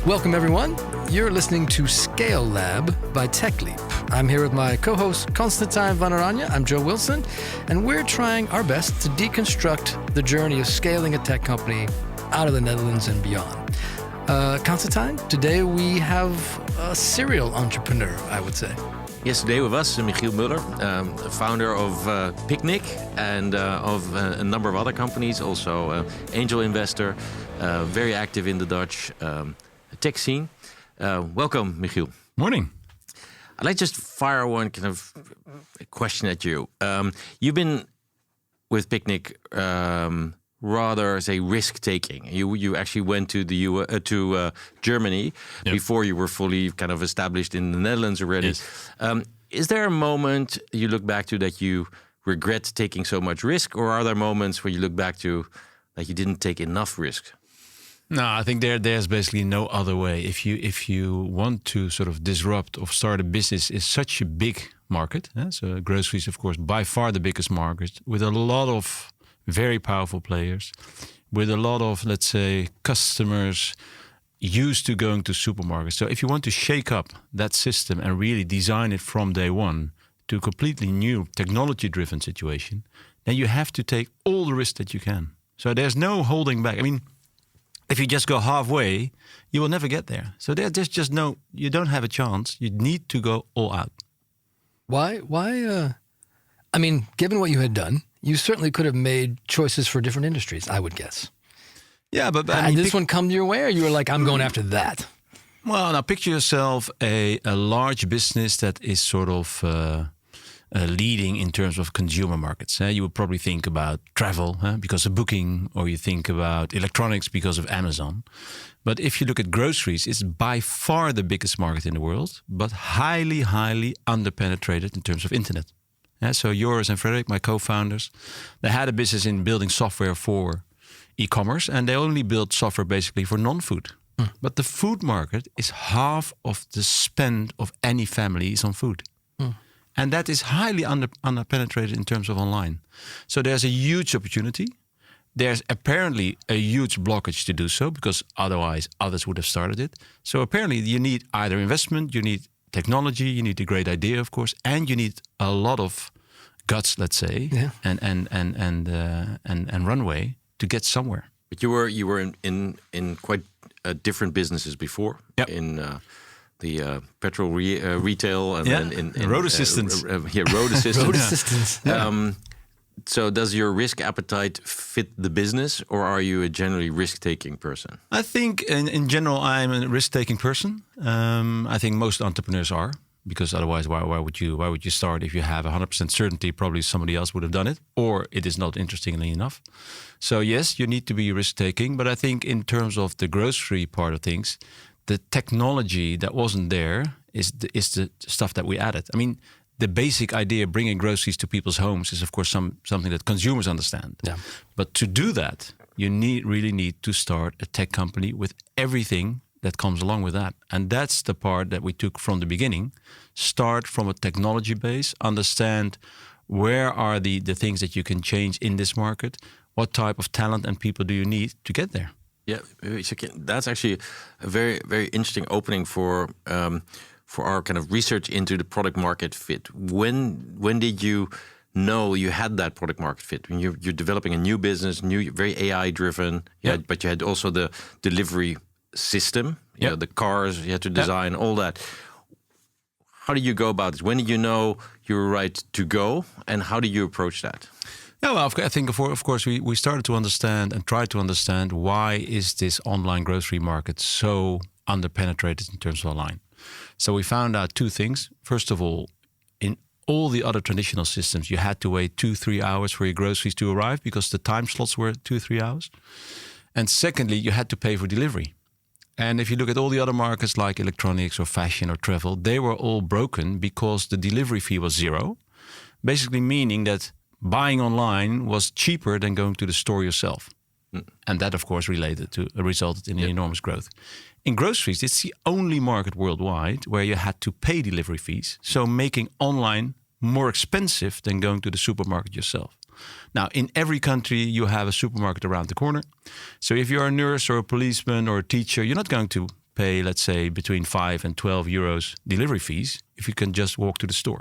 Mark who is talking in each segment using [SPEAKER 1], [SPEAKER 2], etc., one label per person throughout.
[SPEAKER 1] Welcome, everyone. You're listening to Scale Lab by TechLeap. I'm here with my co-host, Constantine van Oranje. I'm Joe Wilson, and we're trying our best to deconstruct the journey of scaling a tech company out of the Netherlands and beyond. Constantine, today we have a serial entrepreneur, I would say.
[SPEAKER 2] Yes, today with us, Michiel Muller, founder of Picnic and of a number of other companies, also angel investor, very active in the Dutch tech scene. Welcome, Michiel.
[SPEAKER 3] Morning.
[SPEAKER 2] I'd like just fire one kind of question at you. You've been with Picnic rather, say, risk-taking. You actually went to Germany before you were fully kind of established in the Netherlands already.
[SPEAKER 3] Yes.
[SPEAKER 2] Is there a moment you look back to that you regret taking so much risk, or are there moments where you look back to that you didn't take enough risk?
[SPEAKER 3] No, I think there's basically no other way. If you want to sort of disrupt or start a business, is such a big market. So groceries, of course, by far the biggest market, with a lot of very powerful players, with a lot of, let's say, customers used to going to supermarkets. So if you want to shake up that system and really design it from day one to a completely new technology-driven situation, then you have to take all the risk that you can. So there's no holding back. I mean, if you just go halfway, you will never get there. So there's just no, you don't have a chance. You need to go all out.
[SPEAKER 1] Why? I mean, given what you had done, you certainly could have made choices for different industries, I would guess.
[SPEAKER 3] Yeah, but
[SPEAKER 1] I mean, did this one come your way, or you were like, I'm going after that?
[SPEAKER 3] Well, now picture yourself a large business that is sort of leading in terms of consumer markets. You would probably think about travel because of Booking, or you think about electronics because of Amazon. But if you look at groceries, it's by far the biggest market in the world, but highly, highly underpenetrated in terms of internet. So Joris and Frederick, my co-founders, they had a business in building software for e-commerce, and they only built software basically for non-food. But the food market is half of the spend of any family is on food. And that is highly underpenetrated in terms of online. So there's a huge opportunity. There's apparently a huge blockage to do so, because otherwise others would have started it. So apparently you need either investment, you need technology, you need a great idea, of course, and you need a lot of guts, let's say, and runway to get somewhere.
[SPEAKER 2] But you were in quite different businesses before.
[SPEAKER 3] Yep.
[SPEAKER 2] In the petrol retail and in
[SPEAKER 3] road assistance.
[SPEAKER 2] Road assistance.
[SPEAKER 1] Road assistance.
[SPEAKER 3] Yeah.
[SPEAKER 2] So does your risk appetite fit the business, or are you a generally risk-taking person?
[SPEAKER 3] I think in general, I'm a risk-taking person. I think most entrepreneurs are, because otherwise, why would you start if you have 100% certainty? Probably somebody else would have done it, or it is not interestingly enough. So yes, you need to be risk-taking, but I think in terms of the grocery part of things, the technology that wasn't there is the stuff that we added. I mean, the basic idea, bringing groceries to people's homes, is of course something that consumers understand.
[SPEAKER 1] Yeah.
[SPEAKER 3] But to do that, you really need to start a tech company with everything that comes along with that. And that's the part that we took from the beginning. Start from a technology base, understand where are the things that you can change in this market, what type of talent and people do you need to get there.
[SPEAKER 2] Yeah, that's actually a very, very interesting opening for our kind of research into the product market fit. When did you know you had that product market fit? When you're developing a new business, very AI driven, but you had also the delivery system, you know, the cars you had to design, all that. How did you go about this? When did you know you were right to go, and how did you approach that?
[SPEAKER 3] Yeah, well, I think of course we started to understand and tried to understand why is this online grocery market so underpenetrated in terms of online. So we found out two things. First of all, in all the other traditional systems, you had to wait 2-3 hours for your groceries to arrive because the time slots were 2-3 hours. And secondly, you had to pay for delivery. And if you look at all the other markets like electronics or fashion or travel, they were all broken because the delivery fee was zero. Basically meaning that buying online was cheaper than going to the store yourself. And that, of course, resulted in enormous growth. In groceries, it's the only market worldwide where you had to pay delivery fees. So making online more expensive than going to the supermarket yourself. Now, in every country, you have a supermarket around the corner. So if you're a nurse or a policeman or a teacher, you're not going to pay, let's say, between 5 and 12 euros delivery fees if you can just walk to the store.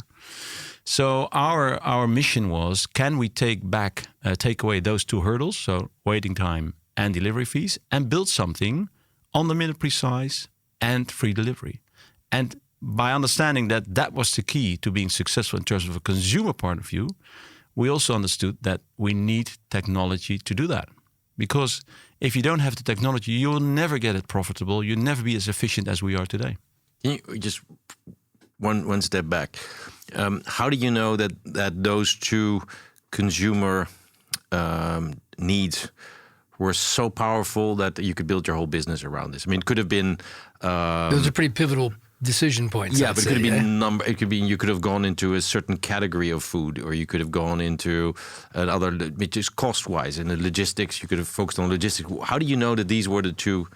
[SPEAKER 3] So our mission was, can we take away those two hurdles, so waiting time and delivery fees, and build something on the minute precise and free delivery. And by understanding that that was the key to being successful in terms of a consumer point of view, we also understood that we need technology to do that. Because if you don't have the technology, you will never get it profitable. You'll never be as efficient as we are today.
[SPEAKER 2] Can you just one step back? How do you know that those two consumer needs were so powerful that you could build your whole business around this? I mean, it could have been
[SPEAKER 1] Those are pretty pivotal decision points.
[SPEAKER 2] Yeah,
[SPEAKER 1] I'd
[SPEAKER 2] but it
[SPEAKER 1] say,
[SPEAKER 2] could have been It could be you could have gone into a certain category of food, or you could have gone into another, which is cost wise. In the logistics, you could have focused on logistics. How do you know that these were the two?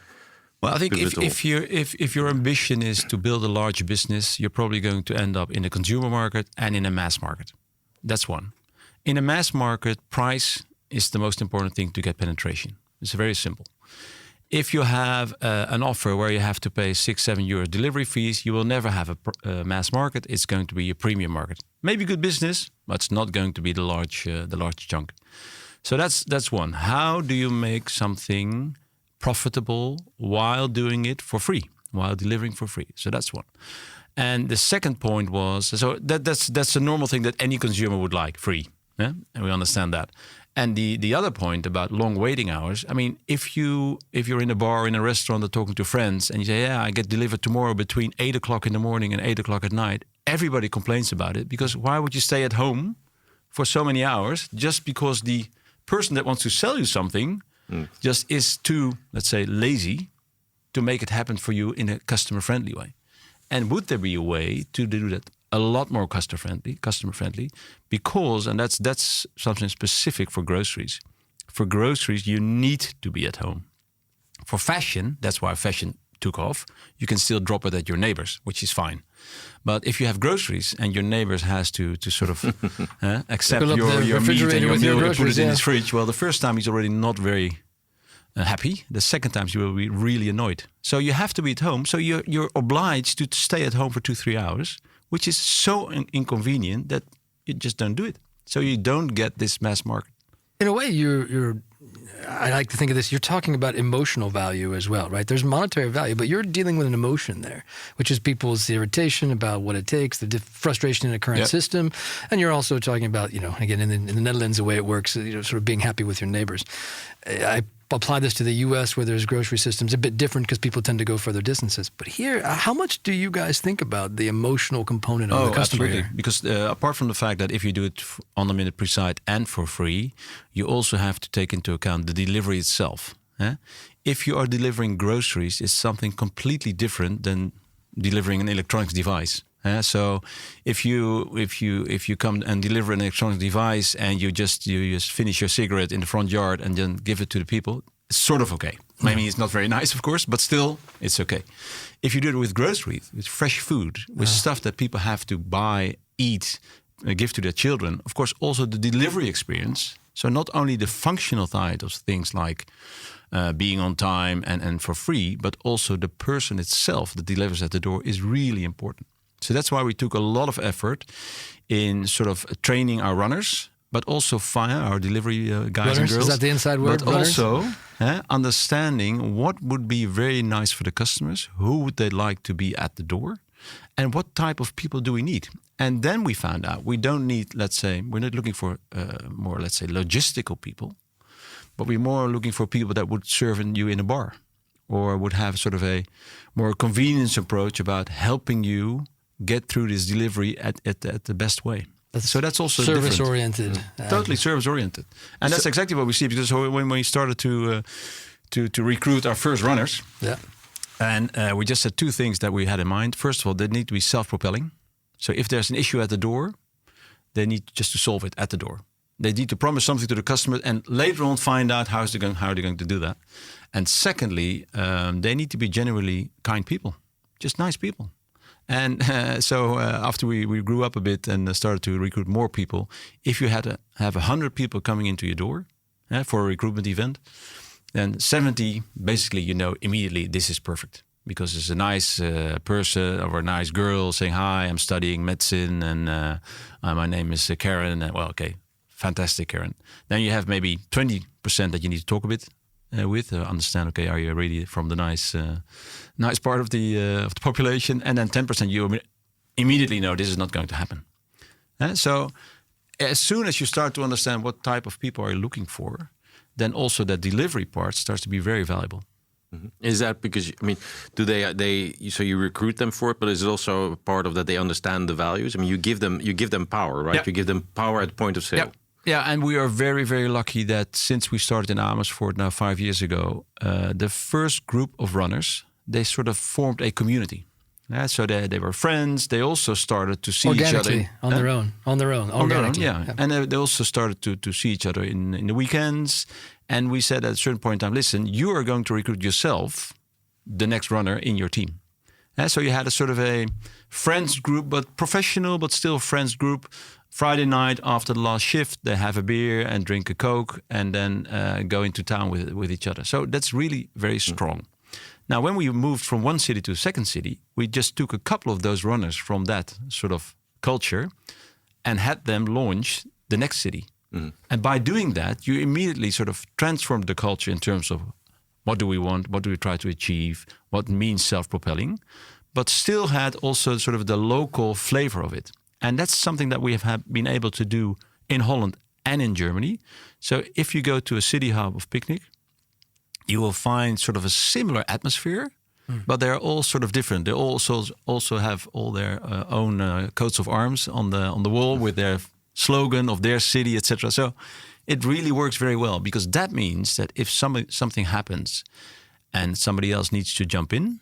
[SPEAKER 3] Well, I think if your ambition is to build a large business, you're probably going to end up in a consumer market and in a mass market. That's one. In a mass market, price is the most important thing to get penetration. It's very simple. If you have an offer where you have to pay 6-7 euro delivery fees, you will never have a mass market. It's going to be a premium market. Maybe good business, but it's not going to be the large chunk. So that's one. How do you make something profitable while doing it for free, while delivering for free? So that's one. And the second point was, so that's a normal thing that any consumer would like, free. Yeah? And we understand that. And the other point about long waiting hours, I mean, if you're in a bar, in a restaurant, or talking to friends, and you say, yeah, I get delivered tomorrow between 8 o'clock in the morning and 8 o'clock at night, everybody complains about it, because why would you stay at home for so many hours just because the person that wants to sell you something just is too, let's say, lazy to make it happen for you in a customer-friendly way? And would there be a way to do that a lot more customer friendly? Because, and that's something specific for groceries. For groceries, you need to be at home. For fashion, that's why fashion took off. You can still drop it at your neighbors, which is fine. But if you have groceries and your neighbors has to sort of accept your meat and your milk and put it in his fridge, well, the first time he's already not very happy. The second time you will be really annoyed. So you have to be at home. So you're obliged to stay at home for 2-3 hours, which is so inconvenient that you just don't do it. So you don't get this mass market.
[SPEAKER 1] In a way, I like to think of this, you're talking about emotional value as well, right? There's monetary value, but you're dealing with an emotion there, which is people's irritation about what it takes, the frustration in a current system. And you're also talking about, again, in the Netherlands, the way it works, sort of being happy with your neighbors. I apply this to the US, where there's grocery systems, a bit different because people tend to go further distances. But here, how much do you guys think about the emotional component of the customer?
[SPEAKER 3] Absolutely. Here? Because apart from the fact that if you do it on the minute precise and for free, you also have to take into account the delivery itself. If you are delivering groceries, it's something completely different than delivering an electronics device. So if you come and deliver an electronic device and you just finish your cigarette in the front yard and then give it to the people, it's sort of okay. I mean, it's not very nice, of course, but still, it's okay. If you do it with groceries, with fresh food, with stuff that people have to buy, eat, give to their children, of course, also the delivery experience. So not only the functional side of things like being on time and for free, but also the person itself that delivers at the door is really important. So that's why we took a lot of effort in sort of training our runners, but also our delivery guys
[SPEAKER 1] runners,
[SPEAKER 3] and girls.
[SPEAKER 1] Is that the inside word?
[SPEAKER 3] But
[SPEAKER 1] runners?
[SPEAKER 3] also understanding what would be very nice for the customers, who would they like to be at the door, and what type of people do we need. And then we found out we don't need, let's say, we're not looking for more, let's say, logistical people, but we're more looking for people that would serve you in a bar or would have sort of a more convenience approach about helping you get through this delivery at the best way. So that's also
[SPEAKER 1] service-oriented.
[SPEAKER 3] Totally service-oriented. And that's exactly what we see, because when we started to recruit our first runners, and we just said two things that we had in mind. First of all, they need to be self-propelling. So if there's an issue at the door, they need just to solve it at the door. They need to promise something to the customer and later on find out how they're going to do that. And secondly, they need to be genuinely kind people, just nice people. And so after we grew up a bit and started to recruit more people, if you had to have 100 people coming into your door for a recruitment event, then 70, basically, immediately this is perfect. because it's a nice person or a nice girl saying, "Hi, I'm studying medicine, and my name is Karen." And, well, okay, fantastic, Karen. Then you have maybe 20% that you need to talk a bit with, understand. Okay, are you really from the nice part of the population? And then 10% you immediately know this is not going to happen. So as soon as you start to understand what type of people are you looking for, then also that delivery part starts to be very valuable.
[SPEAKER 2] Mm-hmm. Is that because, I mean, do they so you recruit them for it, but is it also a part of that they understand the values? I mean, you give them power, right?
[SPEAKER 3] Yeah.
[SPEAKER 2] You give them power at the point of sale.
[SPEAKER 3] Yeah. Yeah, and we are very, very lucky that since we started in Amersfoort now 5 years ago, the first group of runners, they sort of formed a community. So they were friends. They also started to see each other
[SPEAKER 1] on their own.
[SPEAKER 3] Yeah. And they also started to see each other in the weekends. And we said at a certain point in time, listen, you are going to recruit yourself, the next runner in your team. So you had a sort of a friends group, but professional, but still friends group. Friday night after the last shift, they have a beer and drink a Coke and then go into town with each other. So that's really very strong. Now, when we moved from one city to a second city, we just took a couple of those runners from that sort of culture and had them launch the next city. Mm. And by doing that, you immediately sort of transformed the culture in terms of what do we want, what do we try to achieve, what means self-propelling, but still had also sort of the local flavor of it. And that's something that we have been able to do in Holland and in Germany. So if you go to a city hub of Picnic, you will find sort of a similar atmosphere, but they're all sort of different. They also have all their own coats of arms on the wall with their slogan of their city, etc. So it really works very well, because that means that if something happens and somebody else needs to jump in,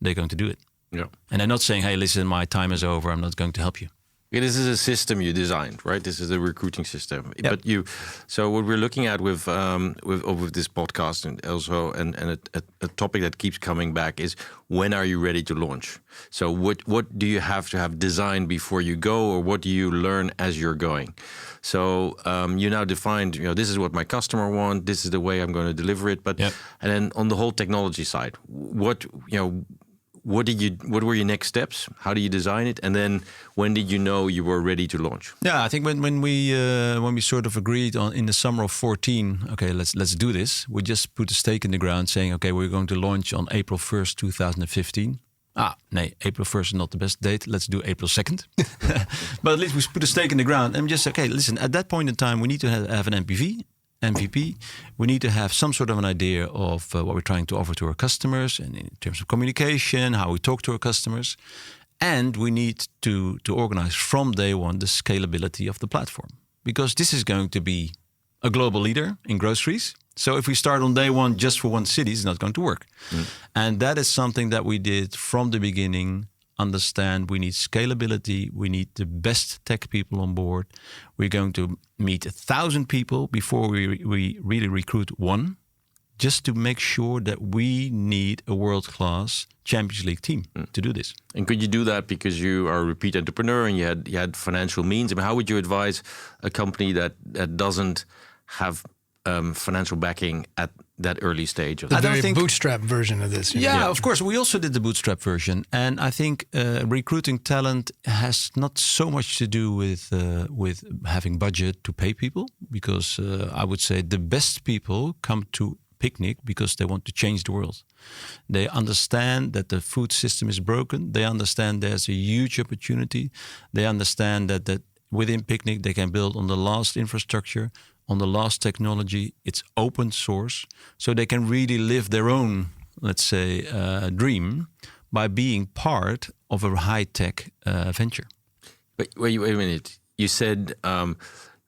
[SPEAKER 3] they're going to do it.
[SPEAKER 2] Yeah.
[SPEAKER 3] And they're not saying, "Hey, listen, my time is over. I'm not going to help you."
[SPEAKER 2] Yeah, this is a system you designed, right? This is the recruiting system.
[SPEAKER 3] Yep.
[SPEAKER 2] But so what we're looking at with this podcast and also and a topic that keeps coming back is, when are you ready to launch? So what do you have to have designed before you go, or what do you learn as you're going? So you now defined, this is what my customer wants. This is the way I'm going to deliver it. But
[SPEAKER 3] Yep.
[SPEAKER 2] And then on the whole technology side, what were your next steps? How do you design it? And then when did you know you were ready to launch?
[SPEAKER 3] Yeah, I think when we sort of agreed on in the summer of 2014, okay, let's do this. We just put a stake in the ground, saying, okay, we're going to launch on April 1st, 2015. Nee, April 1st is not the best date. Let's do April 2nd. But at least we put a stake in the ground and just, okay, listen, at that point in time, we need to have an MVP. We need to have some sort of an idea of what we're trying to offer to our customers, and in terms of communication, how we talk to our customers. And we need to organize from day one the scalability of the platform, because this is going to be a global leader in groceries. So if we start on day one just for one city, it's not going to work. And that is something that we did from the beginning. Understand we need scalability. We need the best tech people on board. We're going to meet 1,000 people before we really recruit one, just to make sure that we need a world-class Champions League team to do this.
[SPEAKER 2] And could you do that because you are a repeat entrepreneur and you had financial means? I mean, how would you advise a company that doesn't have financial backing at that early stage?
[SPEAKER 1] The very bootstrap version of this.
[SPEAKER 3] Yeah, of course. We also did the bootstrap version. And I think recruiting talent has not so much to do with having budget to pay people, because I would say the best people come to Picnic because they want to change the world. They understand that the food system is broken. They understand there's a huge opportunity. They understand that within Picnic they can build on the last infrastructure, on the last technology. It's open source, so they can really live their own, let's say, dream by being part of a high-tech venture.
[SPEAKER 2] But wait a minute. You said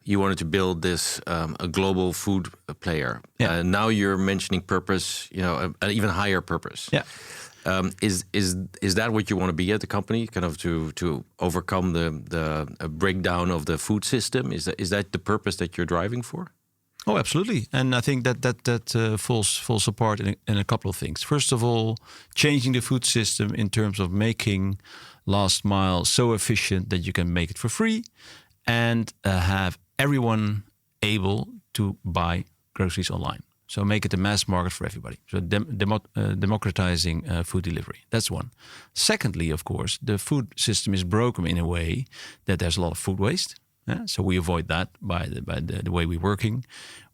[SPEAKER 2] you wanted to build this a global food player.
[SPEAKER 3] Yeah.
[SPEAKER 2] Now you're mentioning purpose, an even higher purpose.
[SPEAKER 3] Yeah.
[SPEAKER 2] Is that what you want to be at the company, kind of to overcome the breakdown of the food system? Is that the purpose that you're driving for?
[SPEAKER 3] Oh, absolutely. And I think that falls apart in a couple of things. First of all, changing the food system in terms of making last mile so efficient that you can make it for free, and have everyone able to buy groceries online. So make it a mass market for everybody. So democratizing food delivery. That's one. Secondly, of course, the food system is broken in a way that there's a lot of food waste. So we avoid that by the way we're working.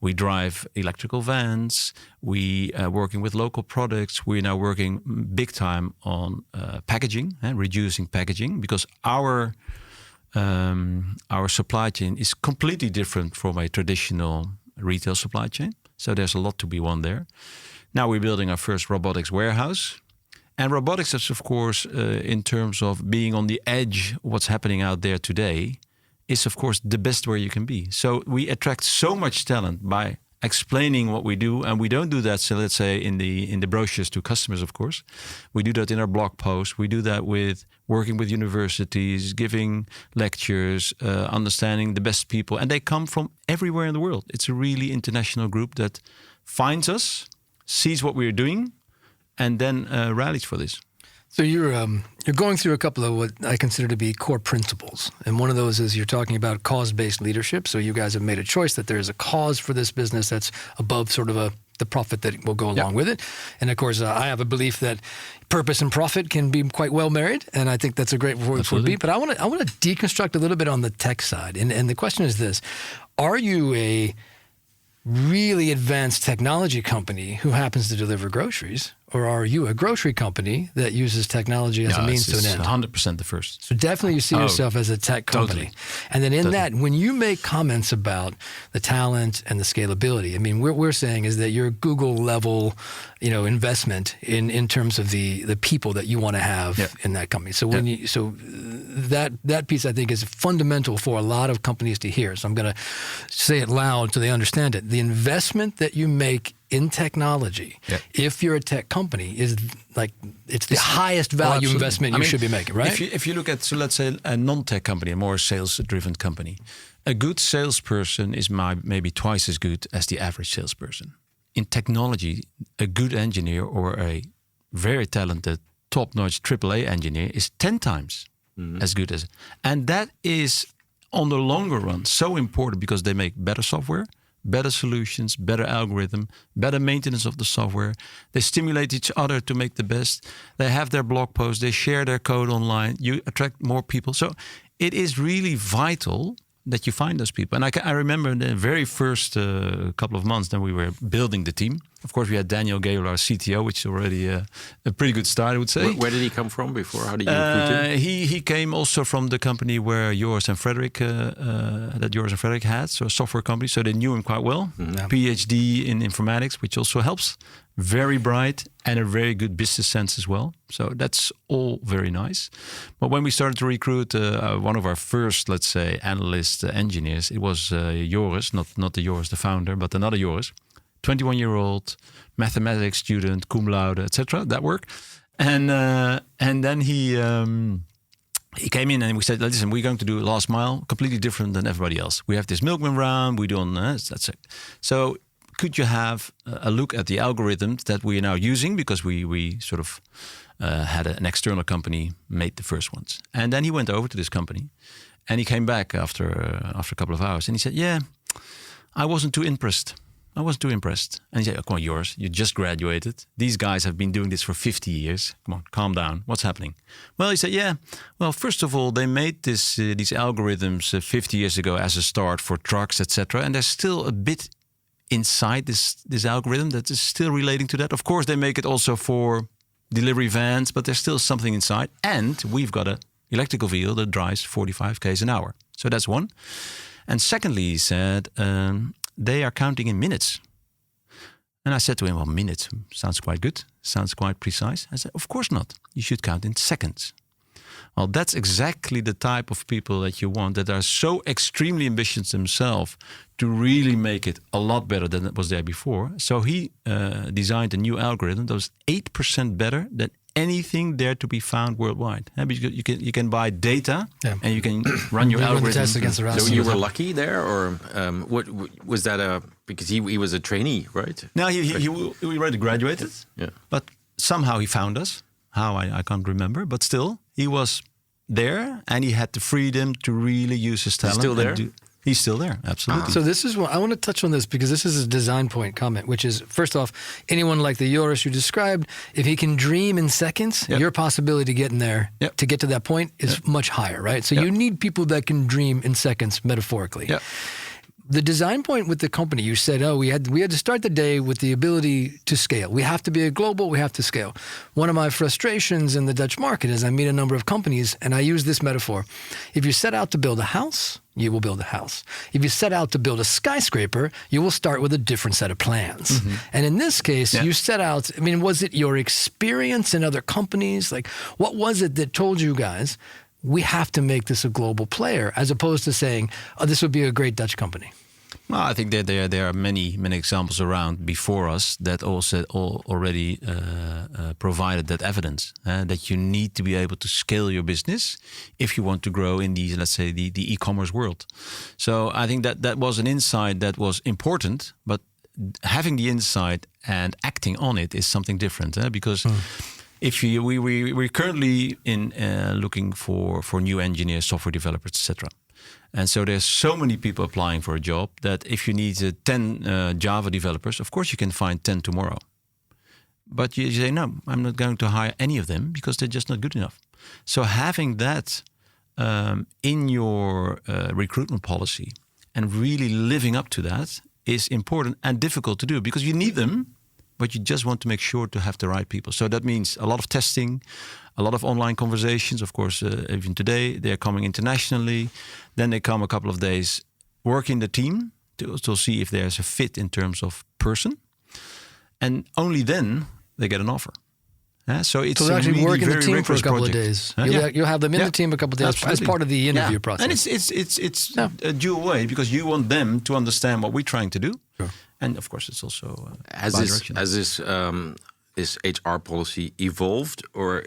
[SPEAKER 3] We drive electrical vans. We are working with local products. We're now working big time on packaging, reducing packaging, because our supply chain is completely different from a traditional retail supply chain. So there's a lot to be won there. Now we're building our first robotics warehouse. And robotics is, of course, in terms of being on the edge of what's happening out there today, is, of course, the best where you can be. So we attract so much talent by explaining what we do. And we don't do that, so let's say, in the brochures to customers, of course. We do that in our blog posts. We do that with working with universities, giving lectures, understanding the best people. And they come from everywhere in the world. It's a really international group that finds us, sees what we're doing, and then rallies for this.
[SPEAKER 1] So you're going through a couple of what I consider to be core principles. And one of those is you're talking about cause-based leadership. So you guys have made a choice that there is a cause for this business that's above sort of the profit that will go along with it. And of course, I have a belief that purpose and profit can be quite well married. And I think that's a great word for it. But I want to deconstruct a little bit on the tech side. And the question is this: are you a really advanced technology company who happens to deliver groceries, or are you a grocery company that uses technology as a means to an end?
[SPEAKER 3] 100% the first.
[SPEAKER 1] So definitely you see yourself as a tech company.
[SPEAKER 3] Totally.
[SPEAKER 1] And then in that, when you make comments about the talent and the scalability, I mean, what we're saying is that your Google level, investment in terms of the people that you want to have in that company. So that piece, I think, is fundamental for a lot of companies to hear. So I'm going to say it loud so they understand it. The investment that you make in technology, if you're a tech company, is like it's the highest value investment you should be making, right?
[SPEAKER 3] If you look at, so let's say, a non-tech company, a more sales-driven company, a good salesperson is maybe twice as good as the average salesperson. In technology, a good engineer or a very talented, top-notch AAA engineer is 10 times as good as. And that is, on the longer run, so important because they make better software, better solutions, better algorithm, better maintenance of the software. They stimulate each other to make the best. They have their blog posts. They share their code online. You attract more people. So it is really vital that you find those people. And I remember the very first couple of months that we were building the team. Of course, we had Daniel Gale, our CTO, which is already a pretty good start, I would say.
[SPEAKER 2] Where did he come from before? How did you recruit him?
[SPEAKER 3] He came also from the company where Joris and Frederick had, so a software company. So they knew him quite well. PhD in informatics, which also helps. Very bright and a very good business sense as well. So that's all very nice. But when we started to recruit one of our first, let's say, analyst engineers, it was Joris, not the Joris, the founder, but another Joris. 21-year-old mathematics student, cum laude, etc. That work, and then he came in and we said, "Listen, we're going to do last mile, completely different than everybody else. We have this milkman round. We do on that's it. So could you have a look at the algorithms that we are now using because we sort of had an external company made the first ones, and then he went over to this company, and he came back after a couple of hours, and he said, "Yeah, I wasn't too impressed." And he said, "Come on, yours. You just graduated. These guys have been doing this for 50 years. Come on, calm down. What's happening?" Well, he said, "Yeah. Well, first of all, they made these algorithms 50 years ago as a start for trucks, etc. And there's still a bit inside this algorithm that is still relating to that. Of course, they make it also for delivery vans, but there's still something inside. And we've got an electrical vehicle that drives 45 km an hour. So that's one. And secondly, he said, they are counting in minutes." And I said to him, "Well, minutes sounds quite good, sounds quite precise." I said, "Of course not. You should count in seconds." Well, that's exactly the type of people that you want, that are so extremely ambitious themselves to really make it a lot better than it was there before. So he designed a new algorithm that was 8% better than anything there to be found worldwide. Because you can buy data and you can run your algorithm.
[SPEAKER 1] Against the rest.
[SPEAKER 2] So you were lucky there, or what was that? Because he was a trainee, right?
[SPEAKER 3] No, he already graduated.
[SPEAKER 2] Yeah,
[SPEAKER 3] but somehow he found us. How I can't remember, but still he was there and he had the freedom to really use his talent.
[SPEAKER 2] He's still there?
[SPEAKER 3] He's still there, absolutely.
[SPEAKER 1] So this is what I want to touch on this because this is a design point comment, which is first off, anyone like the Joris you described, if he can dream in seconds, your possibility to get in there to get to that point is much higher, right? So you need people that can dream in seconds, metaphorically. The design point with the company, you said, we had to start the day with the ability to scale. We have to be a global, we have to scale. One of my frustrations in the Dutch market is I meet a number of companies, and I use this metaphor. If you set out to build a house, you will build a house. If you set out to build a skyscraper, you will start with a different set of plans. And in this case, you set out, I mean, was it your experience in other companies? Like, what was it that told you guys, we have to make this a global player, as opposed to saying, this would be a great Dutch company?
[SPEAKER 3] Well, I think that there are many examples around before us that also already provided that evidence that you need to be able to scale your business if you want to grow in these, let's say, the e-commerce world. So I think that was an insight that was important, but having the insight and acting on it is something different. Because if we're currently in looking for new engineers, software developers, etc. And so there's so many people applying for a job that if you need 10 Java developers, of course you can find 10 tomorrow. But you say, no, I'm not going to hire any of them because they're just not good enough. So having that in your recruitment policy and really living up to that is important and difficult to do because you need them, but you just want to make sure to have the right people. So that means a lot of testing, a lot of online conversations. Of course, even today, they're coming internationally. Then they come a couple of days, work in the team to see if there's a fit in terms of person. And only then they get an offer. So it's
[SPEAKER 1] so actually
[SPEAKER 3] really
[SPEAKER 1] work in the team for a couple
[SPEAKER 3] project.
[SPEAKER 1] of days. You'll have them in the team a couple of days as part of the interview process.
[SPEAKER 3] And it's a dual way because you want them to understand what we're trying to do. Sure. And of course, it's also
[SPEAKER 2] this HR policy evolved, or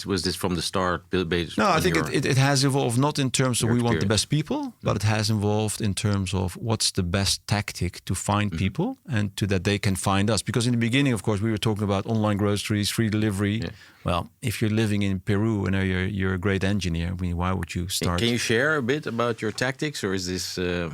[SPEAKER 2] was this from the start based?
[SPEAKER 3] No, I think it has evolved not in terms of we want the best people, but it has evolved in terms of what's the best tactic to find people and to that they can find us. Because in the beginning, of course, we were talking about online groceries, free delivery. Yeah. Well, if you're living in Peru and you're a great engineer, I mean, why would you start?
[SPEAKER 2] Can you share a bit about your tactics, or is this?
[SPEAKER 3] No,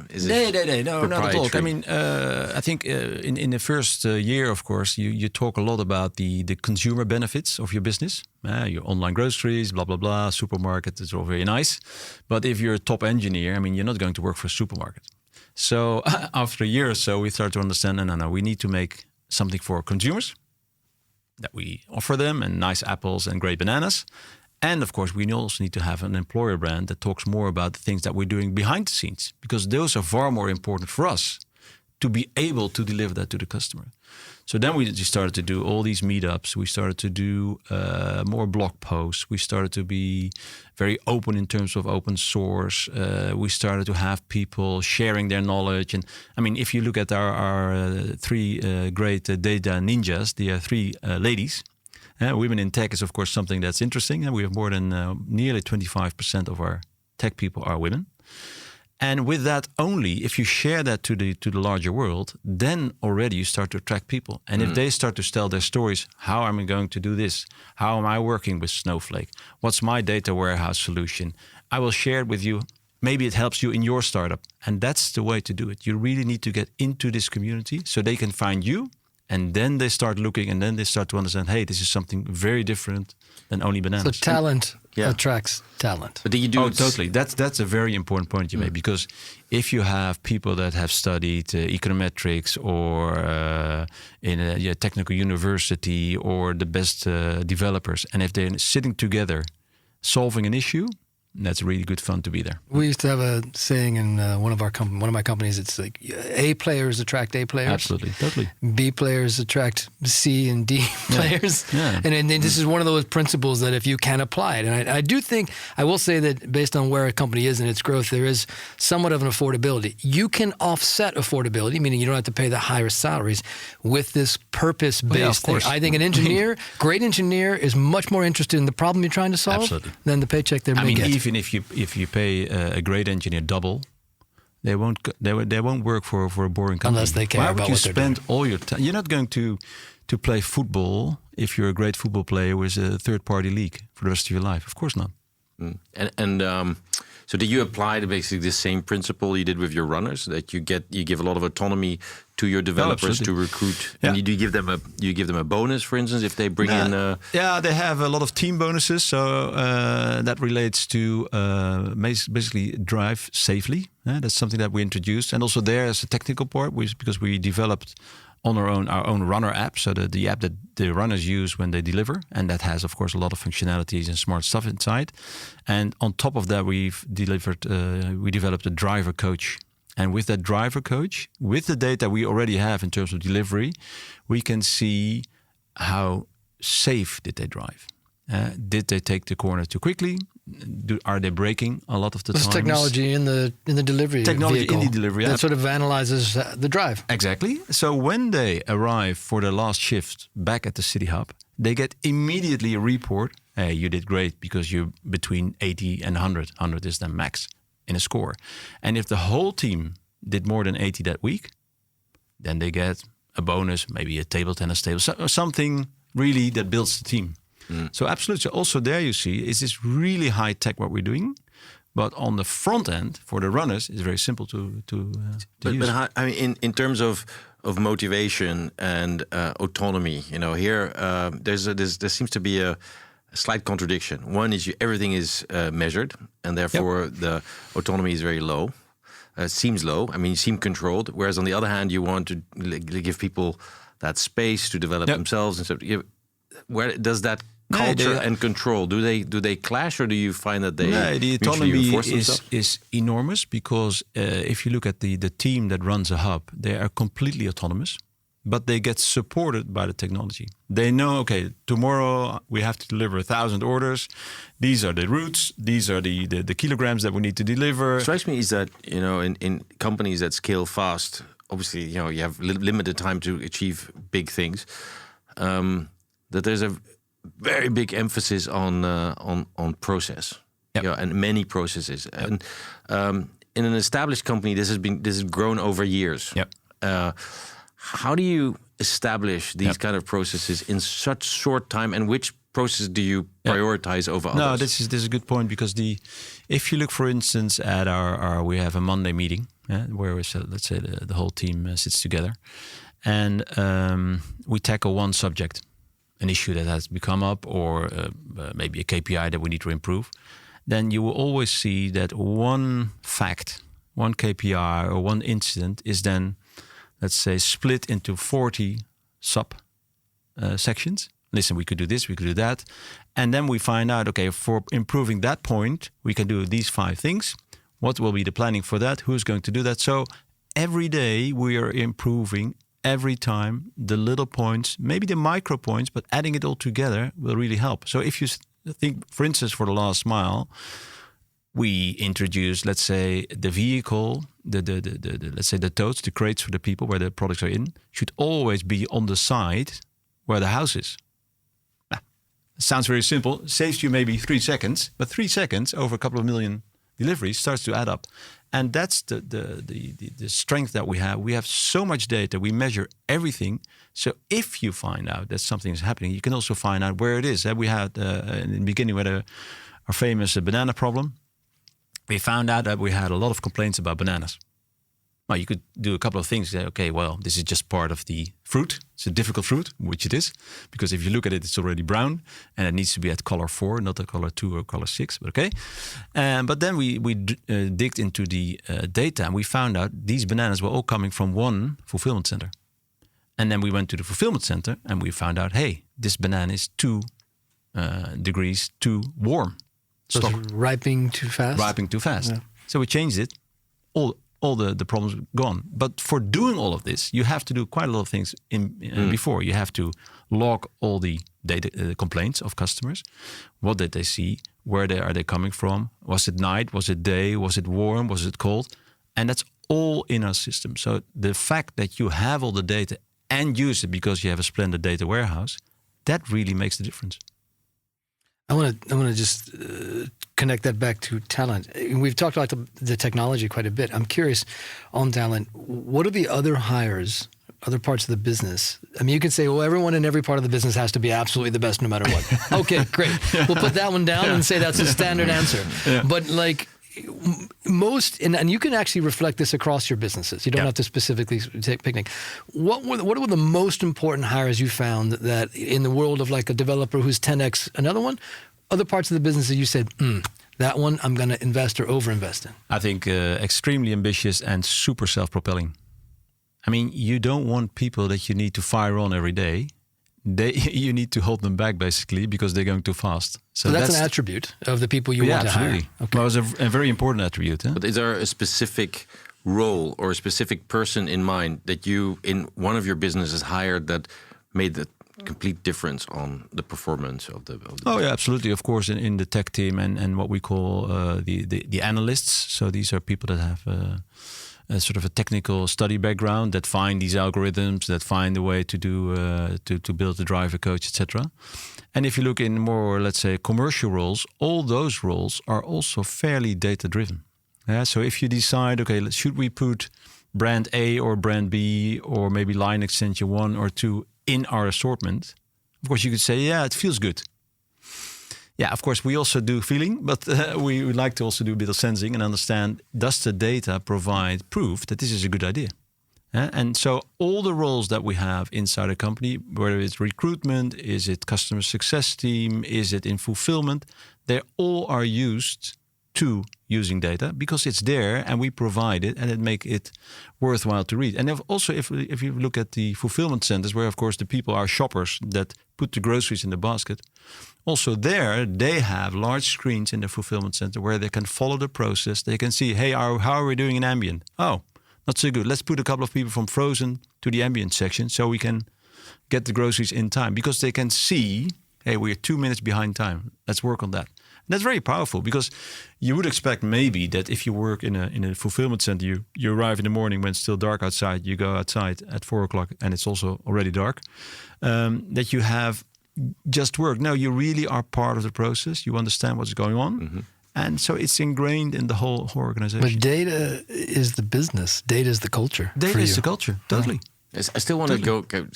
[SPEAKER 3] not at all. I mean, I think in the first year, of course, you talk a lot about the consumer benefits of your business. Your online groceries, blah blah blah, supermarket. It's all very nice, but if you're a top engineer, I mean, you're not going to work for a supermarket. So after a year or so, we start to understand. No, we need to make something for consumers that we offer them, and nice apples and great bananas. And of course, we also need to have an employer brand that talks more about the things that we're doing behind the scenes, because those are far more important for us to be able to deliver that to the customer. So then we just started to do all these meetups. We started to do more blog posts. We started to be very open in terms of open source. We started to have people sharing their knowledge. And I mean, if you look at our three great data ninjas, the three ladies, women in tech is, of course, something that's interesting. And we have more than nearly 25% of our tech people are women. And with that only, if you share that to the larger world, then already you start to attract people. And if they start to tell their stories, how am I going to do this? How am I working with Snowflake? What's my data warehouse solution? I will share it with you. Maybe it helps you in your startup. And that's the way to do it. You really need to get into this community so they can find you. And then they start looking, and then they start to understand, hey, this is something very different than only bananas.
[SPEAKER 1] So talent attracts talent.
[SPEAKER 2] But do you do
[SPEAKER 3] totally. That's a very important point you made, because if you have people that have studied econometrics or in a technical university or the best developers, and if they're sitting together solving an issue, that's really good fun to be there.
[SPEAKER 1] We used to have a saying in one of my companies. It's like A players attract A players.
[SPEAKER 3] Absolutely, totally.
[SPEAKER 1] B players attract C and D players. Yeah. And this is one of those principles that if you can apply it, and I do think, I will say that based on where a company is in its growth, there is somewhat of an affordability. You can offset affordability, meaning you don't have to pay the higher salaries, with this purpose-based thing. I think an engineer, great engineer, is much more interested in the problem you're trying to solve than the paycheck they're going to get.
[SPEAKER 3] Even if you pay a great engineer double, they won't work for a boring company.
[SPEAKER 1] Unless they care
[SPEAKER 3] Why
[SPEAKER 1] about
[SPEAKER 3] would you
[SPEAKER 1] what
[SPEAKER 3] spend all your time? You're not going to play football if you're a great football player with a third-party league for the rest of your life. Of course not.
[SPEAKER 2] So did you apply basically the same principle you did with your runners, that you give a lot of autonomy to your developers to recruit?
[SPEAKER 3] Yeah.
[SPEAKER 2] And you give them a bonus, for instance, if they bring in?
[SPEAKER 3] Yeah, they have a lot of team bonuses. So that relates to basically drive safely. That's something that we introduced, and also there is a technical part, because we developed on our own runner app, so the app that the runners use when they deliver, and that has, of course, a lot of functionalities and smart stuff inside. And on top of that, we developed a driver coach. And with that driver coach, with the data we already have in terms of delivery, we can see how safe did they drive. Did they take the corner too quickly? Are they braking a lot of the time?
[SPEAKER 1] There's technology in the delivery
[SPEAKER 3] Technology
[SPEAKER 1] vehicle
[SPEAKER 3] in the delivery
[SPEAKER 1] that sort of analyzes the drive.
[SPEAKER 3] Exactly. So when they arrive for their last shift back at the city hub, they get immediately a report. Hey, you did great because you're between 80 and 100. 100 is the max in a score. And if the whole team did more than 80 that week, then they get a bonus, maybe a table tennis table, something really that builds the team. So absolutely. So also there you see, is this really high tech what we're doing? But on the front end, for the runners, it's very simple to use.
[SPEAKER 2] But how, I mean, in terms of motivation and autonomy, here there seems to be a slight contradiction. One is everything is measured, and therefore the autonomy is very low. Seems low. I mean, you seem controlled. Whereas on the other hand, you want to give people that space to develop themselves, and so where does that culture and control, do they clash, or do you find that they
[SPEAKER 3] the autonomy is enormous, because if you look at the team that runs a hub, they are completely autonomous, but they get supported by the technology. They know, okay, tomorrow we have to deliver 1,000 orders. These are the routes. These are the kilograms that we need to deliver.
[SPEAKER 2] Strikes me is that in companies that scale fast, obviously you have limited time to achieve big things. That there's a very big emphasis on process, and many processes. And in an established company, this has grown over years. How do you establish these kind of processes in such short time, and which process do you prioritize over others?
[SPEAKER 3] No, this is a good point, because if you look, for instance, at we have a Monday meeting where let's say the whole team sits together, and we tackle one subject, an issue that has become up, or maybe a KPI that we need to improve. Then you will always see that one fact, one KPI or one incident is then, let's say, split into 40 sub sections. Listen, we could do this, we could do that. And then we find out, okay, for improving that point, we can do these 5 things. What will be the planning for that? Who's going to do that? So every day we are improving. Every time, the little points, maybe the micro points, but adding it all together will really help. So if you think, for instance, for the last mile, we introduced, let's say, the vehicle, let's say the totes, the crates for the people where the products are in, should always be on the side where the house is. It sounds very simple. Saves you maybe 3 seconds, but 3 seconds over a couple of million deliveries starts to add up. And that's the strength that we have. We have so much data. We measure everything. So if you find out that something is happening, you can also find out where it is. We had, in the beginning, we had our famous banana problem. We found out that we had a lot of complaints about bananas. Well, you could do a couple of things. Say, okay, well, this is just part of the fruit. It's a difficult fruit, which it is. Because if you look at it, it's already brown. And it needs to be at color 4, not at color 2 or color 6. But okay. But then we digged into the data. And we found out these bananas were all coming from one fulfillment center. And then we went to the fulfillment center. And we found out, hey, this banana is 2 degrees too warm.
[SPEAKER 1] So it's ripening too fast?
[SPEAKER 3] Ripening too fast. Yeah. So we changed it. All the problems gone. But for doing all of this, you have to do quite a lot of things before. You have to log all the data complaints of customers. What did they see? Where are they coming from? Was it night? Was it day? Was it warm? Was it cold? And that's all in our system. So the fact that you have all the data and use it because you have a splendid data warehouse, that really makes the difference.
[SPEAKER 1] I want to just connect that back to talent. We've talked about the technology quite a bit. I'm curious on talent. What are the other hires other parts of the business? I mean, you could say, well, everyone in every part of the business has to be absolutely the best no matter what. Okay, great. We'll put that one down and say that's a standard answer. Yeah. But like most, and you can actually reflect this across your businesses. You don't have to specifically take Picnic. What were the most important hires you found that in the world of like a developer who's 10x another one? Other parts of the business that you said, that one I'm going to invest or overinvest in?
[SPEAKER 3] I think extremely ambitious and super self-propelling. I mean, you don't want people that you need to fire on every day. You need to hold them back, basically, because they're going too fast.
[SPEAKER 1] So that's an attribute of the people you want to hire.
[SPEAKER 3] Okay. Well, it's a very important attribute. Huh?
[SPEAKER 2] But is there a specific role or a specific person in mind that you, in one of your businesses, hired that made the complete difference on the performance of the
[SPEAKER 3] Oh yeah, absolutely. Of course, in the tech team and what we call the analysts. So these are people that have a sort of a technical study background, that find these algorithms, that find a way to do to build a driver coach, etc. And if you look in more, let's say, commercial roles, all those roles are also fairly data driven. So if you decide, okay, should we put brand A or brand B or maybe line extension 1 or 2 in our assortment, of course you could say, yeah, it feels good. Yeah, of course we also do feeling, but we like to also do a bit of sensing and understand, does the data provide proof that this is a good idea? And so all the roles that we have inside a company, whether it's recruitment, is it customer success team, is it in fulfillment, they all are used to using data because it's there and we provide it and it makes it worthwhile to read. And if you look at the fulfillment centers, where of course the people are shoppers that put the groceries in the basket, also there they have large screens in the fulfillment center where they can follow the process. They can see, hey, how are we doing in ambient? Oh, not so good. Let's put a couple of people from frozen to the ambient section so we can get the groceries in time, because they can see, hey, we're 2 minutes behind time. Let's work on that. And that's very powerful, because you would expect maybe that if you work in a fulfillment center, you arrive in the morning when it's still dark outside, you go outside at 4 o'clock and it's also already dark, that you have just work. No, you really are part of the process. You understand what's going on. Mm-hmm. And so it's ingrained in the whole organization.
[SPEAKER 1] But data is the business. Data is the culture.
[SPEAKER 3] Data is the culture, totally.
[SPEAKER 2] I still want to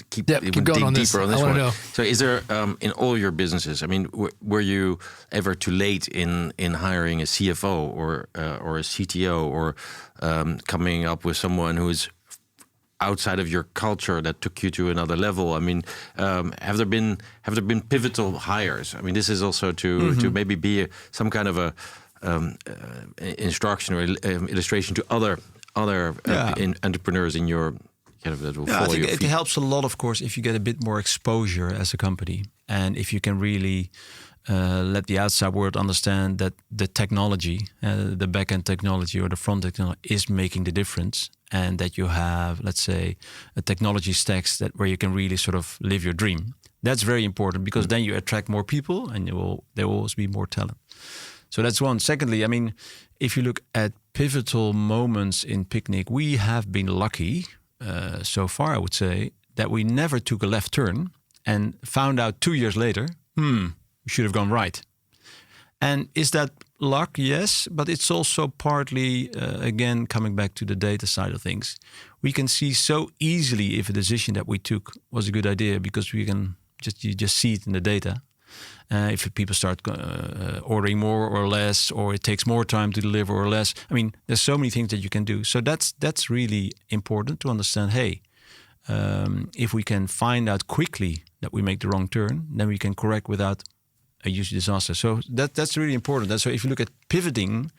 [SPEAKER 2] keep
[SPEAKER 1] going on
[SPEAKER 2] deeper on this one.
[SPEAKER 1] Know.
[SPEAKER 2] So is there, in all your businesses, I mean, were you ever too late in hiring a CFO or a CTO or coming up with someone who is outside of your culture that took you to another level? I mean, have there been pivotal hires? I mean, this is also to maybe be some kind of a instruction or illustration to other entrepreneurs in your kind of that will follow
[SPEAKER 3] I think
[SPEAKER 2] your feet.
[SPEAKER 3] It helps a lot, of course, if you get a bit more exposure as a company, and if you can really let the outside world understand that the technology, the back-end technology or the front-end technology is making the difference, and that you have, let's say, a technology stacks where you can really sort of live your dream. That's very important, because then you attract more people and there will always be more talent. So that's one. Secondly, I mean, if you look at pivotal moments in Picnic, we have been lucky so far, I would say, that we never took a left turn and found out 2 years later, we should have gone right. And is that luck? Yes, but it's also partly, again, coming back to the data side of things. We can see so easily if a decision that we took was a good idea, because you just see it in the data. If people start ordering more or less, or it takes more time to deliver or less. I mean, there's so many things that you can do. So that's really important to understand. Hey, if we can find out quickly that we make the wrong turn, then we can correct without a huge disaster. So that's really important. So if you look at pivoting,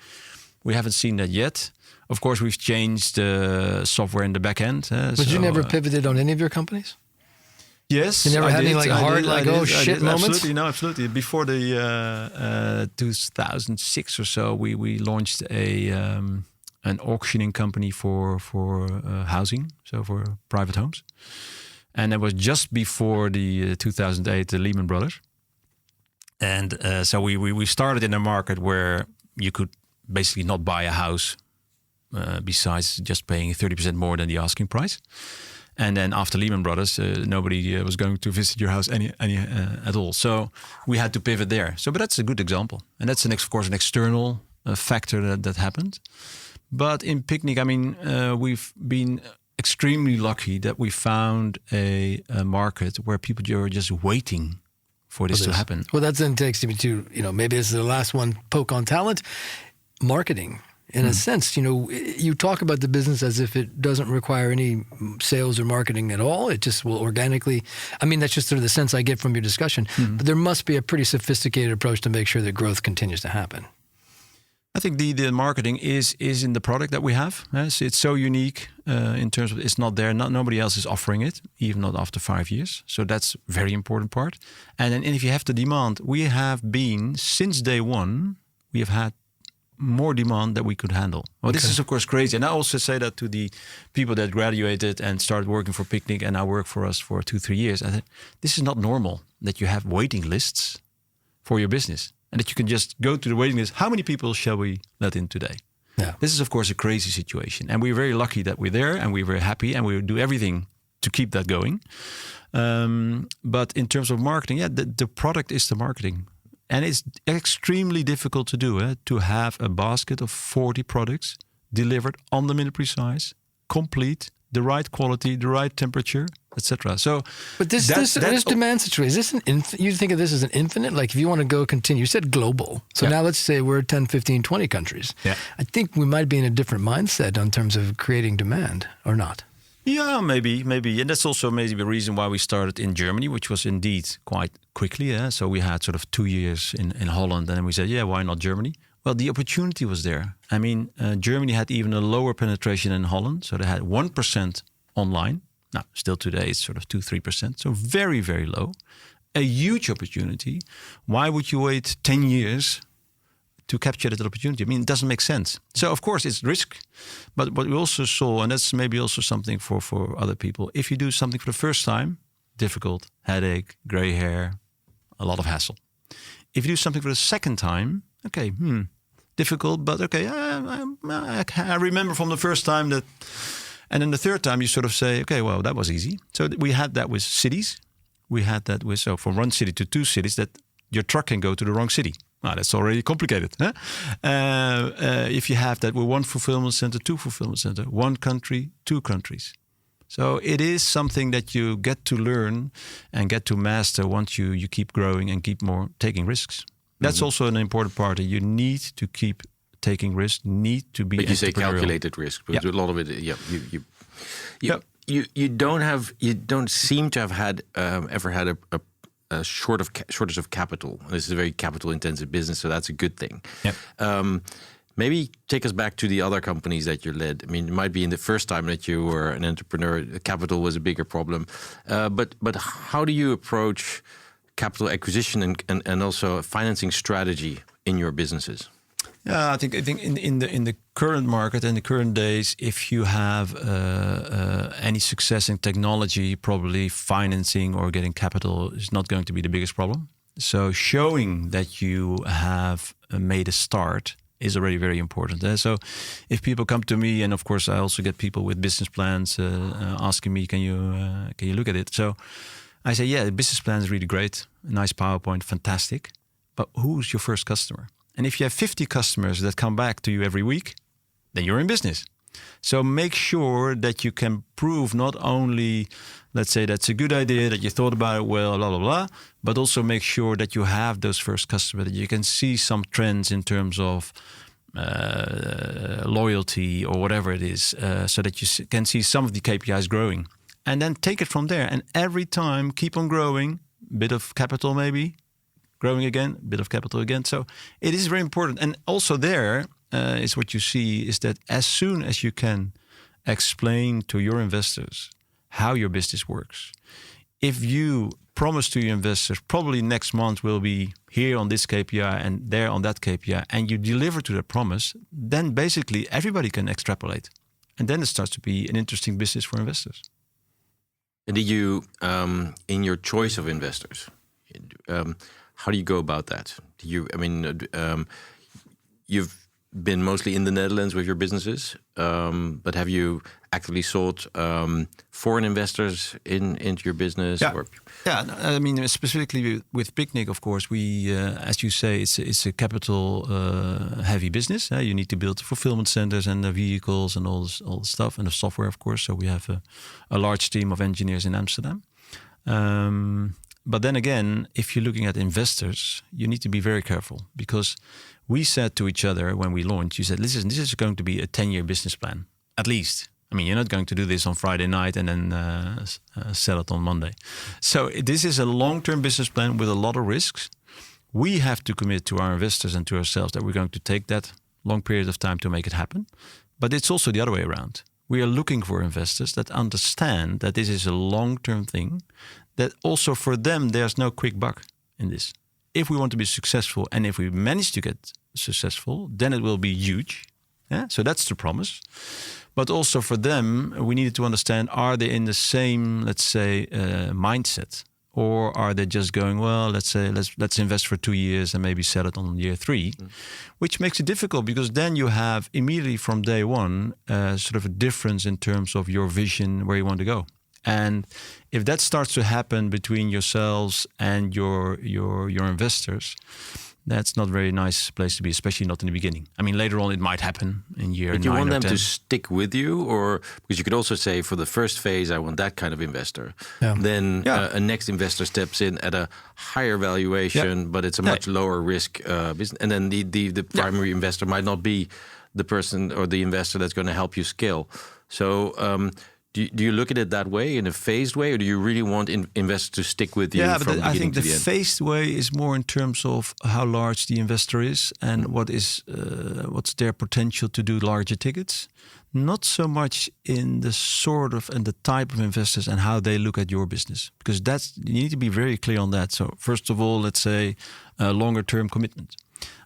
[SPEAKER 3] we haven't seen that yet. Of course, we've changed the software in the back end.
[SPEAKER 1] But you never pivoted on any of your companies?
[SPEAKER 3] Yes,
[SPEAKER 1] you never had any hard shit moments?
[SPEAKER 3] Absolutely, no, absolutely. Before the 2006 or so, we launched an auctioning company for housing, so for private homes, and that was just before the 2008 the Lehman Brothers, and so we started in a market where you could basically not buy a house besides just paying 30% more than the asking price. And then after Lehman Brothers, nobody was going to visit your house any at all. So we had to pivot there. But that's a good example. And that's, of course, an external factor that happened. But in Picnic, I mean, we've been extremely lucky that we found a market where people are just waiting for this to happen.
[SPEAKER 1] Well, that then takes me to, maybe this is the last one, poke on talent, marketing. In a sense, you talk about the business as if it doesn't require any sales or marketing at all. It just will organically. I mean, that's just sort of the sense I get from your discussion. But there must be a pretty sophisticated approach to make sure that growth continues to happen.
[SPEAKER 3] I think the marketing is in the product that we have. It's so unique in terms of it's not there. Nobody else is offering it, even not after 5 years. So that's a very important part. And then if you have the demand, we have been, since day one, we have had more demand that we could handle. Well, This is of course crazy. And I also say that to the people that graduated and started working for Picnic and now work for us for 2-3 years. I said, this is not normal that you have waiting lists for your business and that you can just go to the waiting list. How many people shall we let in today?
[SPEAKER 1] Yeah.
[SPEAKER 3] This is of course a crazy situation. And we're very lucky that we're there and we're very happy and we do everything to keep that going. But in terms of marketing, the product is the marketing. And it's extremely difficult to do, to have a basket of 40 products delivered on the minute precise, complete, the right quality, the right temperature, etc. So,
[SPEAKER 1] but this demand situation, is this you think of this as an infinite? Like if you want to go continue, you said global. So now let's say we're 10, 15, 20 countries.
[SPEAKER 3] Yeah.
[SPEAKER 1] I think we might be in a different mindset in terms of creating demand or not.
[SPEAKER 3] Yeah, maybe. And that's also maybe the reason why we started in Germany, which was indeed quite quickly. So we had sort of 2 years in Holland and then we said, why not Germany? Well, the opportunity was there. I mean, Germany had even a lower penetration than Holland. So they had 1% online. Now, still today it's sort of 2-3%. So very, very low. A huge opportunity. Why would you wait 10 years to capture that opportunity? I mean, it doesn't make sense. So, of course, it's risk. But what we also saw, and that's maybe also something for other people, if you do something for the first time, difficult, headache, gray hair, a lot of hassle. If you do something for the second time, okay, difficult, but okay, I remember from the first time that, and then the third time you sort of say, okay, well, that was easy. So we had that with cities. We had that with, so from 1 city to 2 cities, that your truck can go to the wrong city. Now, that's already complicated. Huh? If you have that with 1 fulfillment center, 2 fulfillment center, 1 country, 2 countries. So it is something that you get to learn and get to master once you keep growing and keep taking risks. That's also an important part. You need to keep taking risks, need to be.
[SPEAKER 2] But you say calculated risk, but a lot of it, you don't seem to have had ever had a shortage of capital. This is a very capital intensive business, so that's a good thing. Yep. Maybe take us back to the other companies that you led. I mean, it might be in the first time that you were an entrepreneur, capital was a bigger problem. But how do you approach capital acquisition and also a financing strategy in your businesses?
[SPEAKER 3] Yeah, I think in the current market and the current days, if you have any success in technology, probably financing or getting capital is not going to be the biggest problem. So showing that you have made a start is already very important. So if people come to me, and of course I also get people with business plans asking me, can you look at it? So I say, the business plan is really great, nice PowerPoint, fantastic. But who's your first customer? And if you have 50 customers that come back to you every week, then you're in business. So make sure that you can prove not only, let's say that's a good idea, that you thought about it well, blah, blah, blah, but also make sure that you have those first customers, that you can see some trends in terms of loyalty or whatever it is, so that you can see some of the KPIs growing. And then take it from there. And every time keep on growing, bit of capital maybe, growing again, bit of capital again. So it is very important. And also there is what you see is that as soon as you can explain to your investors how your business works, if you promise to your investors probably next month will be here on this KPI and there on that KPI, and you deliver to that promise, then basically everybody can extrapolate. And then it starts to be an interesting business for investors.
[SPEAKER 2] And did you, in your choice of investors, how do you go about that? You've been mostly in the Netherlands with your businesses, but have you actively sought foreign investors into your business?
[SPEAKER 3] Yeah. I mean, specifically with Picnic, of course, we, as you say, it's a capital heavy business. You need to build fulfillment centers and the vehicles and all the stuff and the software, of course. So we have a large team of engineers in Amsterdam. But then again, if you're looking at investors, you need to be very careful, because we said to each other when we launched, you said, listen, this is going to be a 10-year business plan, at least. I mean, you're not going to do this on Friday night and then sell it on Monday. So this is a long-term business plan with a lot of risks. We have to commit to our investors and to ourselves that we're going to take that long period of time to make it happen. But it's also the other way around. We are looking for investors that understand that this is a long-term thing, that also for them, there's no quick buck in this. If we want to be successful and if we manage to get successful, then it will be huge. Yeah? So that's the promise. But also for them, we needed to understand, are they in the same, let's say, mindset? Or are they just going, well, let's say, let's invest for 2 years and maybe sell it on year 3, which makes it difficult, because then you have immediately from day one, sort of a difference in terms of your vision, where you want to go. And if that starts to happen between yourselves and your investors, that's not a very nice place to be, especially not in the beginning. I mean, later on it might happen in year 9 or 10.
[SPEAKER 2] Do you want them to stick with you? Or because you could also say, for the first phase, I want that kind of investor.
[SPEAKER 1] Yeah.
[SPEAKER 2] Then a next investor steps in at a higher valuation, but it's a much lower risk business. And then the primary investor might not be the person or the investor that's going to help you scale. So do you look at it that way, in a phased way, or do you really want investors to stick with you from the beginning to the end?
[SPEAKER 3] I think the phased way is more in terms of how large the investor is and what's their potential to do larger tickets. Not so much in the sort of and the type of investors and how they look at your business, because you need to be very clear on that. So first of all, let's say a longer term commitment.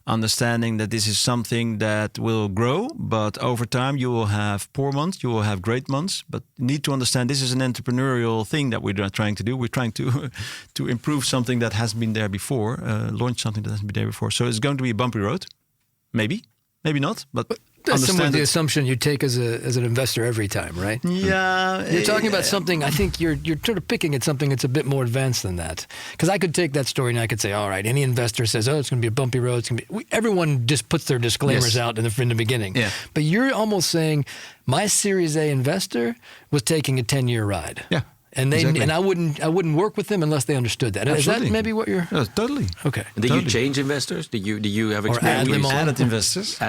[SPEAKER 3] Understanding that this is something that will grow, but over time you will have poor months, you will have great months. But you need to understand this is an entrepreneurial thing that we're trying to do. We're trying to improve something that hasn't been there before, launch something that hasn't been there before. So it's going to be a bumpy road, maybe not, but
[SPEAKER 1] that's somewhat the assumption you take as an investor every time, right?
[SPEAKER 3] Yeah.
[SPEAKER 1] You're talking about something, I think you're sort of picking at something that's a bit more advanced than that. Because I could take that story and I could say, all right, any investor says, oh, it's going to be a bumpy road. Everyone just puts their disclaimers out in the beginning. Yeah. But you're almost saying, my Series A investor was taking a 10-year ride.
[SPEAKER 3] Yeah.
[SPEAKER 1] And I wouldn't work with them unless they understood that.
[SPEAKER 3] Absolutely.
[SPEAKER 1] Is that maybe what you're?
[SPEAKER 3] Totally.
[SPEAKER 1] Okay.
[SPEAKER 2] And did you change investors? Did you have experience?
[SPEAKER 1] Or
[SPEAKER 3] added investors?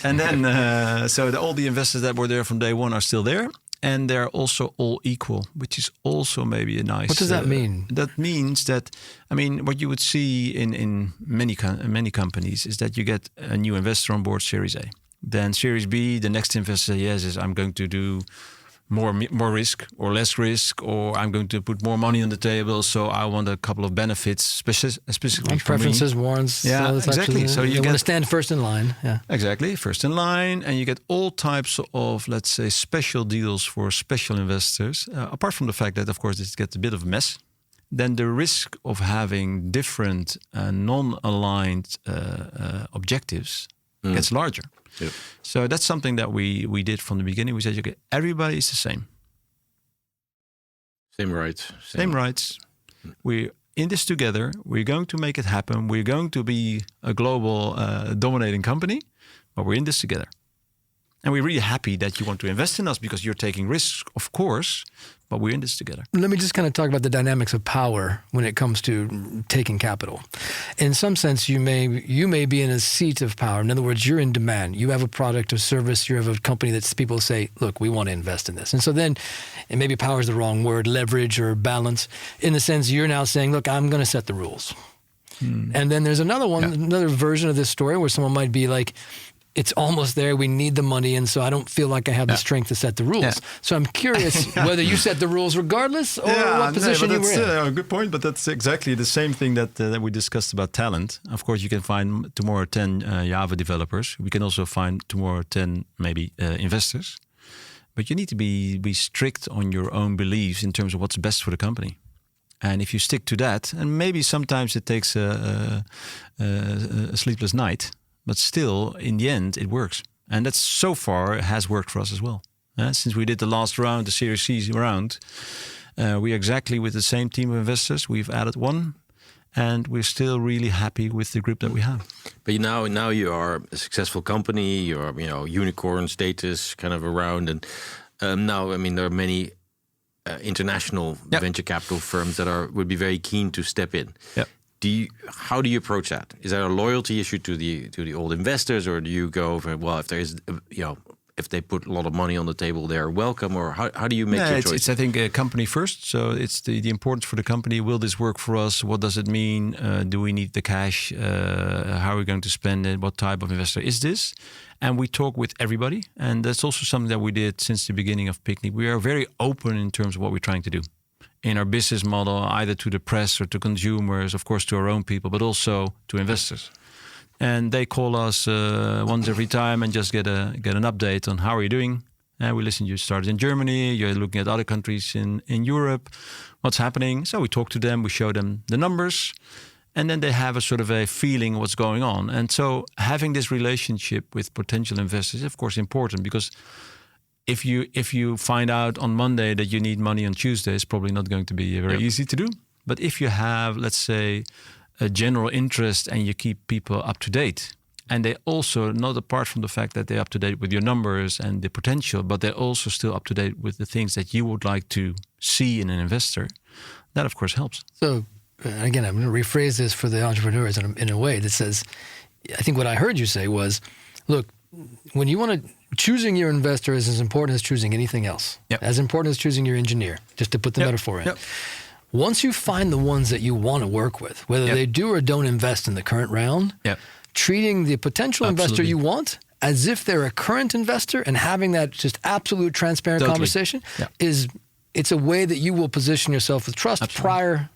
[SPEAKER 3] And then all the investors that were there from day one are still there, and they're also all equal, which is also maybe a nice.
[SPEAKER 1] What does that mean?
[SPEAKER 3] That means that, I mean, what you would see in many companies is that you get a new investor on board, Series A. Then Series B, the next investor, yes, I'm going to do more risk or less risk, or I'm going to put more money on the table, so I want a couple of benefits, specifically for
[SPEAKER 1] preferences,
[SPEAKER 3] me.
[SPEAKER 1] warrants.
[SPEAKER 3] Yeah, exactly.
[SPEAKER 1] So you want to stand first in line. Yeah,
[SPEAKER 3] exactly, first in line, and you get all types of, let's say, special deals for special investors. Apart from the fact that, of course, it gets a bit of a mess. Then the risk of having different non-aligned objectives gets larger. Yep. So that's something that we did from the beginning. We said, okay, everybody is the same.
[SPEAKER 2] Same rights.
[SPEAKER 3] Same rights. We're in this together. We're going to make it happen. We're going to be a global dominating company, but we're in this together. And we're really happy that you want to invest in us because you're taking risks, of course, but we're in this together.
[SPEAKER 1] Let me just kind of talk about the dynamics of power when it comes to taking capital. In some sense, you may be in a seat of power. In other words, you're in demand. You have a product or service. You have a company that people say, look, we want to invest in this. And so then, and maybe power is the wrong word, leverage or balance, in the sense you're now saying, look, I'm going to set the rules. And then there's another version of this story where someone might be like, it's almost there. We need the money. And so I don't feel like I have the strength to set the rules. Yeah. So I'm curious whether you set the rules regardless or what position you were in.
[SPEAKER 3] A good point. But that's exactly the same thing that we discussed about talent. Of course, you can find tomorrow 10 Java developers. We can also find tomorrow 10 maybe investors. But you need to be strict on your own beliefs in terms of what's best for the company. And if you stick to that, and maybe sometimes it takes a sleepless night, but still, in the end, it works. And that's so far has worked for us as well. Since we did the last round, the Series C round, we are exactly with the same team of investors. We've added one, and we're still really happy with the group that we have.
[SPEAKER 2] But now you are a successful company. You're unicorn status kind of around, and now there are many international venture capital firms that would be very keen to step in.
[SPEAKER 3] Yep.
[SPEAKER 2] How do you approach that? Is there a loyalty issue to the old investors, or do you go for, well, if there is if they put a lot of money on the table, they're welcome, or how do you make your choice?
[SPEAKER 3] It's I think a company first. So it's the importance for the company. Will this work for us? What does it mean? Do we need the cash? How are we going to spend it? What type of investor is this? And we talk with everybody. And that's also something that we did since the beginning of Picnic. We are very open in terms of what we're trying to do in our business model, either to the press or to consumers, of course, to our own people, but also to investors. And they call us once every time and just get an update on how are you doing. And we listen. You started in Germany. You're looking at other countries in Europe. What's happening? So we talk to them. We show them the numbers, and then they have a sort of a feeling what's going on. And so having this relationship with potential investors is, of course, important, because if you find out on Monday that you need money on Tuesday, it's probably not going to be very easy to do. But if you have, let's say, a general interest and you keep people up to date, and they also, not apart from the fact that they're up to date with your numbers and the potential, but they're also still up to date with the things that you would like to see in an investor, that of course helps.
[SPEAKER 1] So again, I'm going to rephrase this for the entrepreneurs in a way that says, I think what I heard you say was, look, when you want to, choosing your investor is as important as choosing anything else.
[SPEAKER 3] Yep.
[SPEAKER 1] As important as choosing your engineer, just to put the metaphor in.
[SPEAKER 3] Yep.
[SPEAKER 1] Once you find the ones that you want to work with, whether they do or don't invest in the current round, treating the potential investor you want as if they're a current investor and having that just absolute transparent conversation it's a way that you will position yourself with trust prior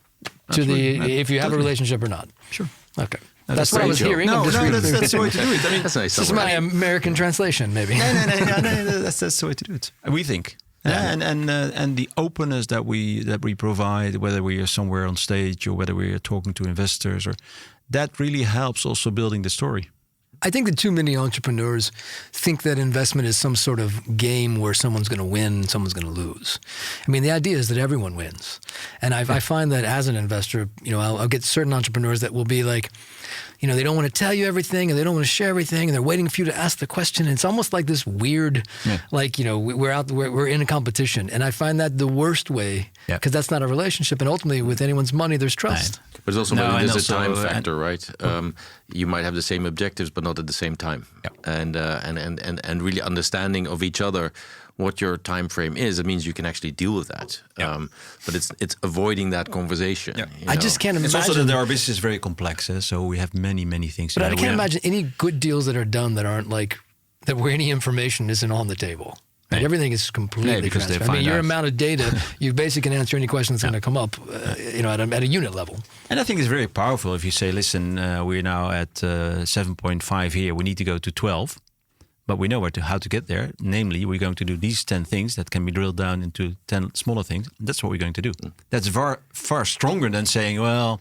[SPEAKER 1] to if you have a relationship or not.
[SPEAKER 3] Sure.
[SPEAKER 1] Okay. That's what I was hearing.
[SPEAKER 3] No, that's the way to do it. I mean,
[SPEAKER 2] that's nice.
[SPEAKER 1] This is my American translation, maybe.
[SPEAKER 3] No, that's the way to do it. We think. And the openness that we provide, whether we are somewhere on stage or whether we are talking to investors, or that really helps also building the story.
[SPEAKER 1] I think that too many entrepreneurs think that investment is some sort of game where someone's going to win, someone's going to lose. I mean, the idea is that everyone wins. And I find that as an investor, I'll get certain entrepreneurs that will be like, they don't want to tell you everything and they don't want to share everything and they're waiting for you to ask the question. And it's almost like this weird, we're in a competition. And I find that the worst way, because that's not a relationship. And ultimately, with anyone's money, there's trust.
[SPEAKER 2] Right. But it's also a time factor, right? You might have the same objectives, but not at the same time. And really understanding of each other, what your time frame is. It means you can actually deal with that. But it's avoiding that conversation.
[SPEAKER 1] I just can't imagine.
[SPEAKER 3] It's also that our business is very complex, so we have many things.
[SPEAKER 1] But I can't imagine any good deals that are done that aren't where any information isn't on the table. Right. Everything is completely transparent. I mean, your amount of data, you basically can answer any question that's going to come up, at a unit level.
[SPEAKER 3] And I think it's very powerful if you say, listen, we're now at 7.5 here. We need to go to 12. But we know how to get there. Namely, we're going to do these 10 things that can be drilled down into 10 smaller things. That's what we're going to do. That's far stronger than saying, well,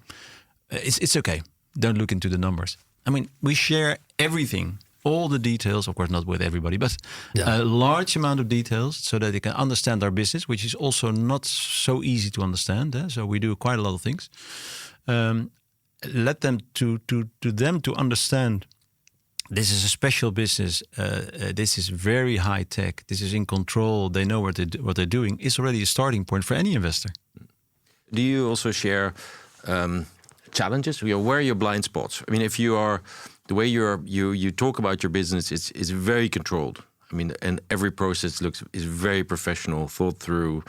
[SPEAKER 3] it's okay. Don't look into the numbers. I mean, we share everything, all the details, of course, not with everybody, but a large amount of details so that they can understand our business, which is also not so easy to understand. So we do quite a lot of things. Let them to understand this is a special business. This is very high tech. This is in control. They know what they're doing. It's already a starting point for any investor.
[SPEAKER 2] Do you also share challenges? Where are your blind spots? I mean, if you are the way you talk about your business is very controlled. I mean, and every process is very professional, thought through,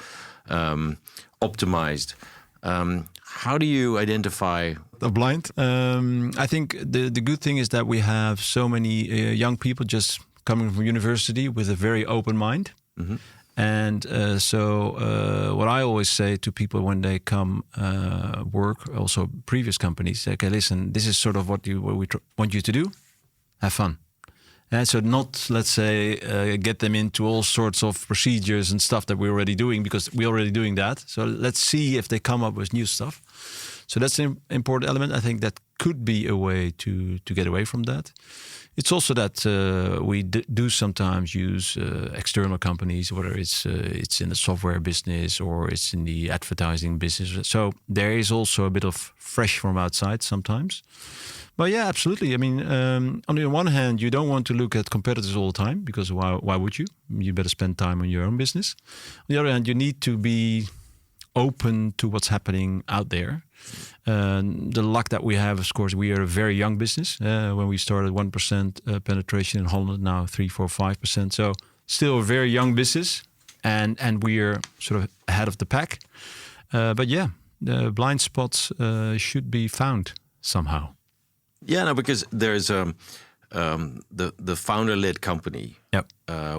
[SPEAKER 2] optimized. How do you identify
[SPEAKER 3] the blind? I think the good thing is that we have so many young people just coming from university with a very open mind. Mm-hmm. And so what I always say to people when they come work, also previous companies, okay, listen, this is sort of what we want you to do. Have fun. And so not, let's say, get them into all sorts of procedures and stuff that we're already doing, because we're already doing that. So let's see if they come up with new stuff. So that's an important element. I think that could be a way to get away from that. It's also that we do sometimes use external companies, whether it's in the software business or it's in the advertising business. So there is also a bit of fresh from outside sometimes. But yeah, absolutely. I mean, on the one hand, you don't want to look at competitors all the time, because why would you? You better spend time on your own business. On the other hand, you need to be open to what's happening out there. The luck that we have, of course, we are a very young business. When we started, 1% penetration in Holland, now 3, 4, 5%. So still a very young business, and we are sort of ahead of the pack. But yeah, the blind spots should be found somehow.
[SPEAKER 2] Yeah, no, because there's the founder-led company,
[SPEAKER 3] Yep.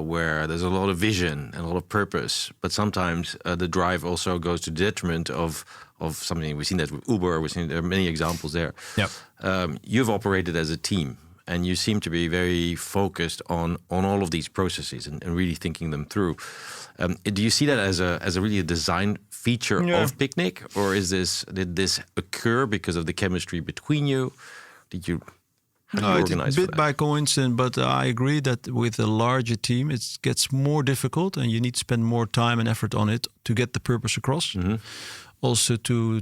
[SPEAKER 2] where there's a lot of vision and a lot of purpose, but sometimes the drive also goes to the detriment of something. We've seen that with Uber. There are many examples there.
[SPEAKER 3] Yep.
[SPEAKER 2] You've operated as a team, and you seem to be very focused on all of these processes and really thinking them through. Do you see that as a really a design feature of Picnic, or did this occur because of the chemistry between you? How do you organize
[SPEAKER 3] it's a bit by coincidence, but I agree that with a larger team, it gets more difficult, and you need to spend more time and effort on it to get the purpose across. Mm-hmm. Also to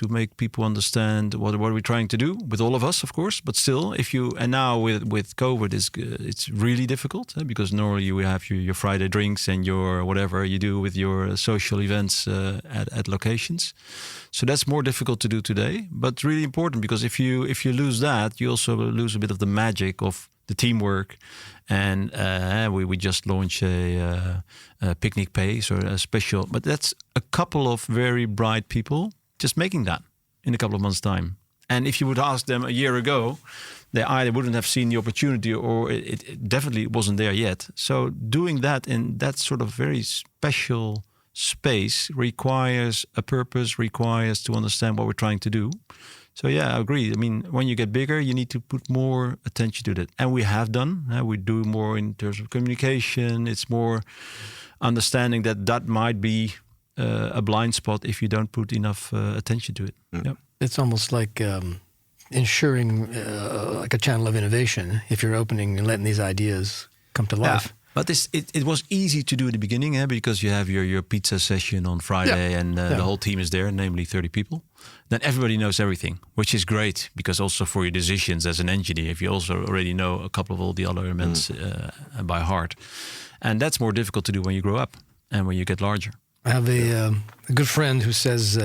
[SPEAKER 3] make people understand what we're trying to do with all of us, of course. But still, now with COVID, it's really difficult, because normally you have your Friday drinks and your whatever you do with your social events at locations. So that's more difficult to do today, but really important, because if you lose that, you also lose a bit of the magic of the teamwork. And we just launched a Picnic Pay, so a special. But that's a couple of very bright people just making that in a couple of months' time. And if you would ask them a year ago, they either wouldn't have seen the opportunity, or it definitely wasn't there yet. So doing that in that sort of very special space requires a purpose, requires to understand what we're trying to do. So yeah, I agree. I mean, when you get bigger, you need to put more attention to that. And we have done. We do more in terms of communication. It's more understanding that might be a blind spot if you don't put enough attention to it. Mm. Yep.
[SPEAKER 1] It's almost like ensuring like a channel of innovation if you're opening and letting these ideas come to life.
[SPEAKER 3] Yeah. But it was easy to do at the beginning, because you have your pizza session on Friday, and the whole team is there, namely 30 people. Then everybody knows everything, which is great, because also for your decisions as an engineer, if you also already know a couple of all the other elements by heart. And that's more difficult to do when you grow up and when you get larger.
[SPEAKER 1] I have a good friend who says,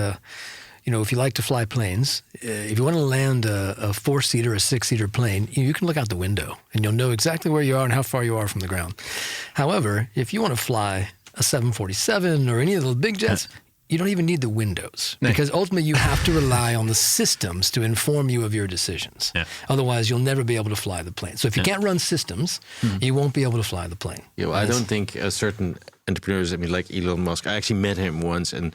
[SPEAKER 1] if you like to fly planes, if you want to land a 4-seater, a 6-seater plane, you can look out the window and you'll know exactly where you are and how far you are from the ground. However, if you want to fly a 747 or any of those big jets, you don't even need the windows, because ultimately you have to rely on the systems to inform you of your decisions. Yeah. Otherwise, you'll never be able to fly the plane. So if you can't run systems, you won't be able to fly the plane.
[SPEAKER 2] Yeah, well, I don't think certain entrepreneurs, like Elon Musk, I actually met him once, and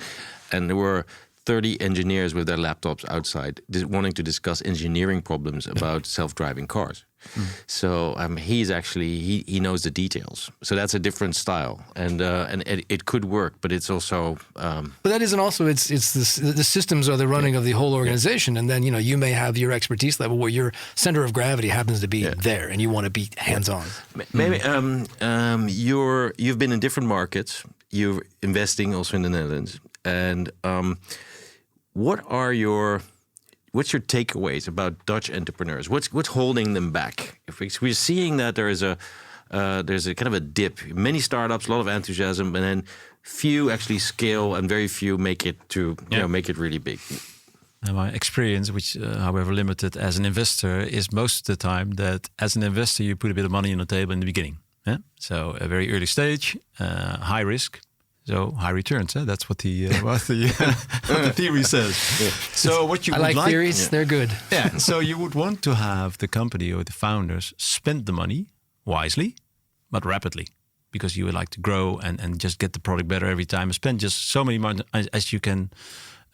[SPEAKER 2] there were 30 engineers with their laptops outside wanting to discuss engineering problems about self-driving cars. Mm. So he's actually, he knows the details. So that's a different style. And it could work, but it's also...
[SPEAKER 1] But that isn't also, it's the systems are the running of the whole organization. And then, you may have your expertise level where your center of gravity happens to be there and you want to be hands-on.
[SPEAKER 2] Maybe you've been in different markets. You're investing also in the Netherlands. And... what's your takeaways about Dutch entrepreneurs? What's holding them back? If we're seeing that there's a kind of a dip. Many startups, a lot of enthusiasm, and then few actually scale, and very few make it to make it really big.
[SPEAKER 3] And my experience, which however limited as an investor, is most of the time that as an investor you put a bit of money on the table in the beginning. Yeah? So a very early stage, high risk. So high returns, that's what the theory says. Yeah. So what you
[SPEAKER 1] I
[SPEAKER 3] would
[SPEAKER 1] like theories; they're good.
[SPEAKER 3] Yeah. So you would want to have the company or the founders spend the money wisely, but rapidly, because you would like to grow and just get the product better every time. And spend just so many money as you can,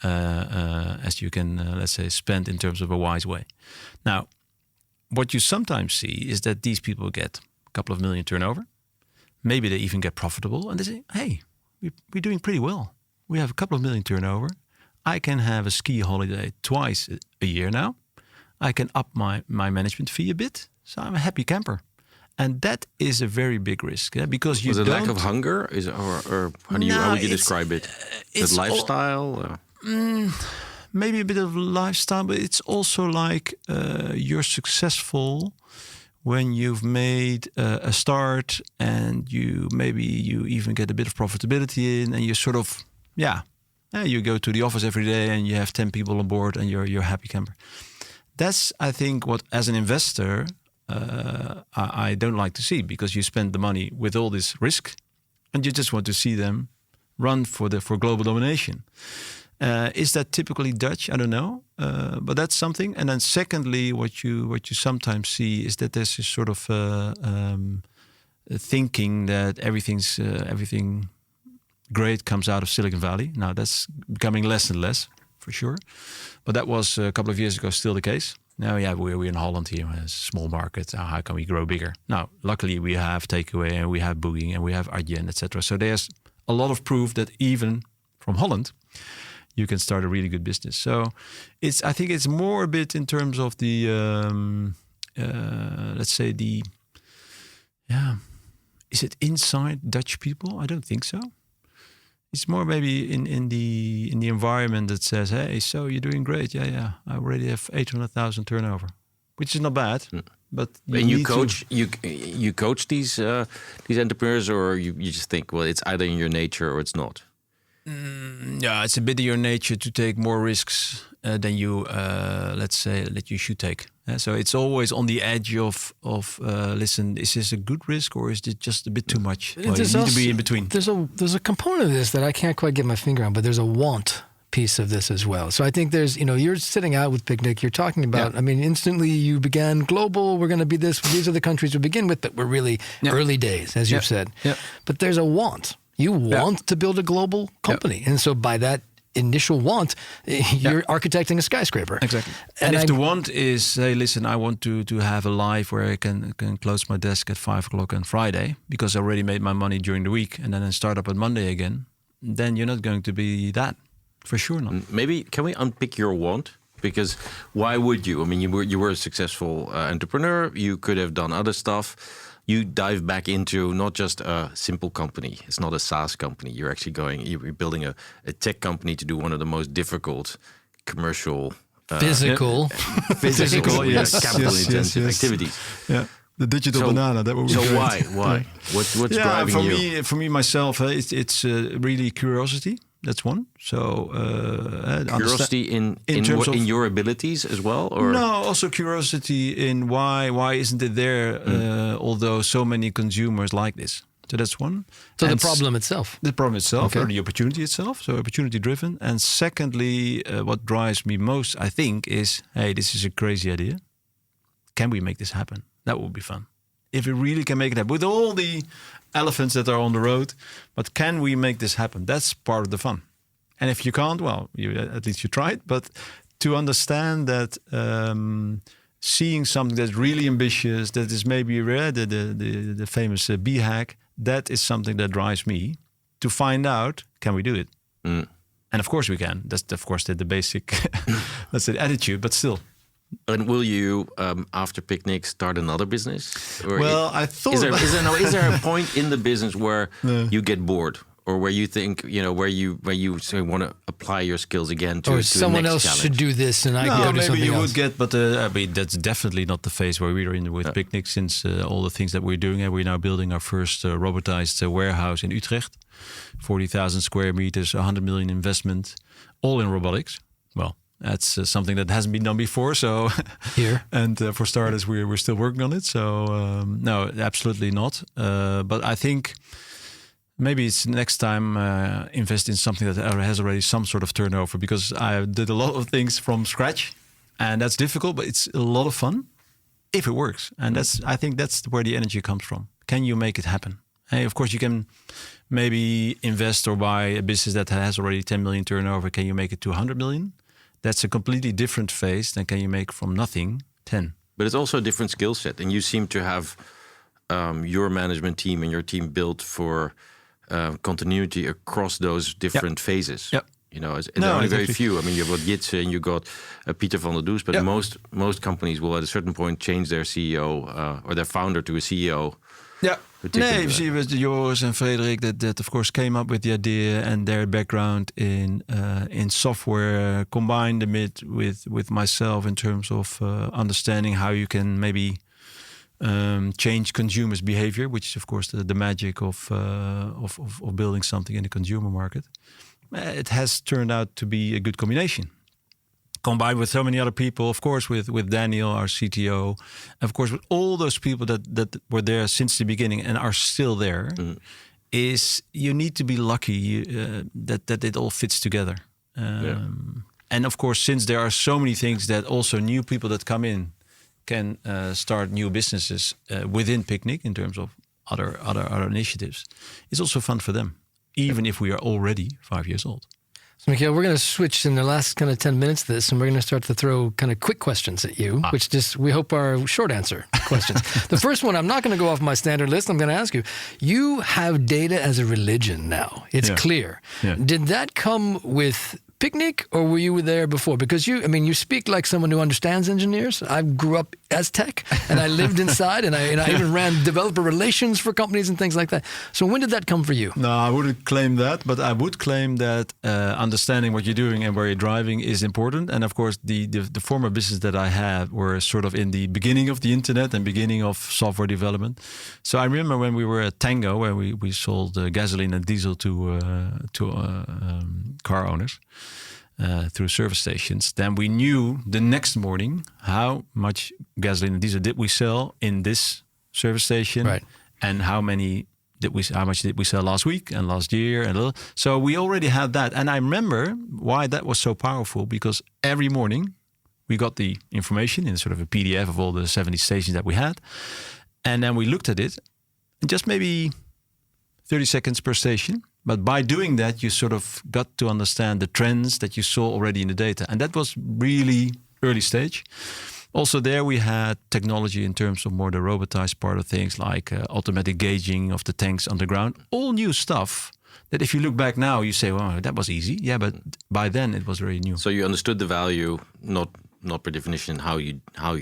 [SPEAKER 3] let's say, spend in terms of a wise way. Now, what you sometimes see is that these people get a couple of million turnover. Maybe they even get profitable, and they say, "Hey, we're doing pretty well. We have a couple of million turnover. I can have a ski holiday twice a year now. I can up my management fee a bit. So I'm a happy camper. And that is a very big risk, because you
[SPEAKER 2] Was it
[SPEAKER 3] don't...
[SPEAKER 2] lack of hunger, or how would you describe it?
[SPEAKER 3] It's
[SPEAKER 2] The lifestyle.
[SPEAKER 3] Maybe a bit of lifestyle, but it's also like you're successful when you've made a start, and you even get a bit of profitability in, and you sort of you go to the office every day and you have 10 people on board and you're a happy camper. That's, I think, what as an investor I don't like to see, because you spend the money with all this risk and you just want to see them run for global domination. Is that typically Dutch? I don't know, but that's something. And then secondly, what you sometimes see is that there's this sort of thinking that everything great comes out of Silicon Valley. Now that's becoming less and less, for sure. But that was a couple of years ago still the case. Now, we're in Holland here, a small market. How can we grow bigger? Now, luckily we have takeaway and we have booking and we have Adyen, etc. So there's a lot of proof that even from Holland, you can start a really good business. So I think it's more a bit in terms of the, let's say is it inside Dutch people? I don't think so. It's more maybe in the environment that says, hey, so you're doing great. Yeah. I already have 800,000 turnover, which is not bad. But you
[SPEAKER 2] coach these entrepreneurs, or you just think, well, it's either in your nature or it's not.
[SPEAKER 3] It's a bit of your nature to take more risks than you, let's say, that you should take. So it's always on the edge of listen, is this a good risk or is it just a bit too much? Well, you need to be in between.
[SPEAKER 1] There's a component of this that I can't quite get my finger on, but there's a want piece of this as well. So I think there's, you're sitting out with Picnic, you're talking about, I mean, instantly you began global, we're going to be this, these are the countries we begin with, but we're really early days, as you've said. But there's a want. You want to build a global company. And so by that initial want, you're architecting a skyscraper.
[SPEAKER 3] Exactly. And if the want is, hey, listen, I want to have a life where I can close my desk at 5 o'clock on Friday because I already made my money during the week and then I start up on Monday again, then you're not going to be that. For sure not.
[SPEAKER 2] Maybe, can we unpick your want? Because why would you? I mean, you were a successful entrepreneur. You could have done other stuff. You dive back into not just a simple company. It's not a SaaS company. You're actually you're building a tech company to do one of the most difficult commercial...
[SPEAKER 1] physical,
[SPEAKER 2] yes, capital-intensive activities.
[SPEAKER 3] Yeah, the digital banana. That would be great.
[SPEAKER 2] So why? What's driving you?
[SPEAKER 3] For me myself, it's really curiosity. That's one. So
[SPEAKER 2] curiosity in your abilities as well, or
[SPEAKER 3] no, also curiosity in why isn't it there? Although so many consumers like this, so that's one.
[SPEAKER 1] So and the problem itself,
[SPEAKER 3] or the opportunity itself. So opportunity driven. And secondly, what drives me most, I think, is hey, this is a crazy idea. Can we make this happen? That would be fun. If we really can make it happen with all the elephants that are on the road, but can we make this happen? That's part of the fun. And if you can't, well, at least you tried. But to understand that seeing something that's really ambitious, that is maybe the famous bee hack, that is something that drives me to find out, can we do it? And of course we can. That's of course the basic, that's the attitude, but still.
[SPEAKER 2] And will you, after Picnic, start another business? Or
[SPEAKER 3] I thought.
[SPEAKER 2] Is there a point in the business where you get bored, or where you think, where you want to apply your skills again to
[SPEAKER 1] someone
[SPEAKER 2] the next
[SPEAKER 1] else
[SPEAKER 2] challenge?
[SPEAKER 1] should do this, and I can go do something else?
[SPEAKER 3] Maybe you would get, but I mean that's definitely not the phase where we're in with Picnic. Since all the things that we're doing, and we're now building our first robotized warehouse in Utrecht, 40,000 square meters, 100 million investment, all in robotics. Well. That's something that hasn't been done before. So
[SPEAKER 1] here
[SPEAKER 3] and for starters, we're still working on it. So no, absolutely not. But I think maybe it's next time invest in something that has already some sort of turnover, because I did a lot of things from scratch, and that's difficult, but it's a lot of fun if it works. And I think that's where the energy comes from. Can you make it happen? Hey, of course, you can maybe invest or buy a business that has already 10 million turnover. Can you make it to 100 million? That's a completely different phase than can you make from nothing 10.
[SPEAKER 2] But it's also a different skill set. And you seem to have your management team and your team built for continuity across those different phases.
[SPEAKER 3] Yep.
[SPEAKER 2] You know, there are only
[SPEAKER 3] exactly.
[SPEAKER 2] very few. I mean, you've got Jitse and you got Pieter van der Does, but most companies will at a certain point change their CEO or their founder to a CEO.
[SPEAKER 3] Yeah. Nee, you see with Joris and Frederik that of course came up with the idea, and their background in software combined a bit with myself in terms of understanding how you can maybe change consumers' behavior, which is of course the magic of building something in the consumer market. It has turned out to be a good combination. Combined with so many other people, of course, with Daniel, our CTO, and of course with all those people that were there since the beginning and are still there, is you need to be lucky that it all fits together. And of course, since there are so many things that also new people that come in can start new businesses within Picnic in terms of other initiatives, it's also fun for them, even if we are already 5 years old.
[SPEAKER 1] So, Michiel, we're going to switch in the last kind of 10 minutes of this, and we're going to start to throw kind of quick questions at you, which we hope are short answer questions. The first one, I'm not going to go off my standard list. I'm going to ask you, you have data as a religion now. It's clear. Yeah. Did that come with Picnic, or were you there before? Because you speak like someone who understands engineers. I grew up as tech, and I lived inside, and I even ran developer relations for companies and things like that. So when did that come for you?
[SPEAKER 3] No, I wouldn't claim that, but I would claim that understanding what you're doing and where you're driving is important. And of course, the former business that I had were sort of in the beginning of the internet and beginning of software development. So I remember when we were at Tango, where we sold gasoline and diesel to car owners. Through service stations, then we knew the next morning how much gasoline and diesel did we sell in this service station,
[SPEAKER 1] right,
[SPEAKER 3] and how much did we sell last week and last year, and so we already had that. And I remember why that was so powerful, because every morning we got the information in sort of a PDF of all the 70 stations that we had, and then we looked at it, and just maybe 30 seconds per station. But by doing that, you sort of got to understand the trends that you saw already in the data. And that was really early stage. Also there we had technology in terms of more the robotized part of things, like automatic gauging of the tanks underground. All new stuff that if you look back now, you say, well, that was easy. Yeah, but by then it was very new.
[SPEAKER 2] So you understood the value, not per definition how you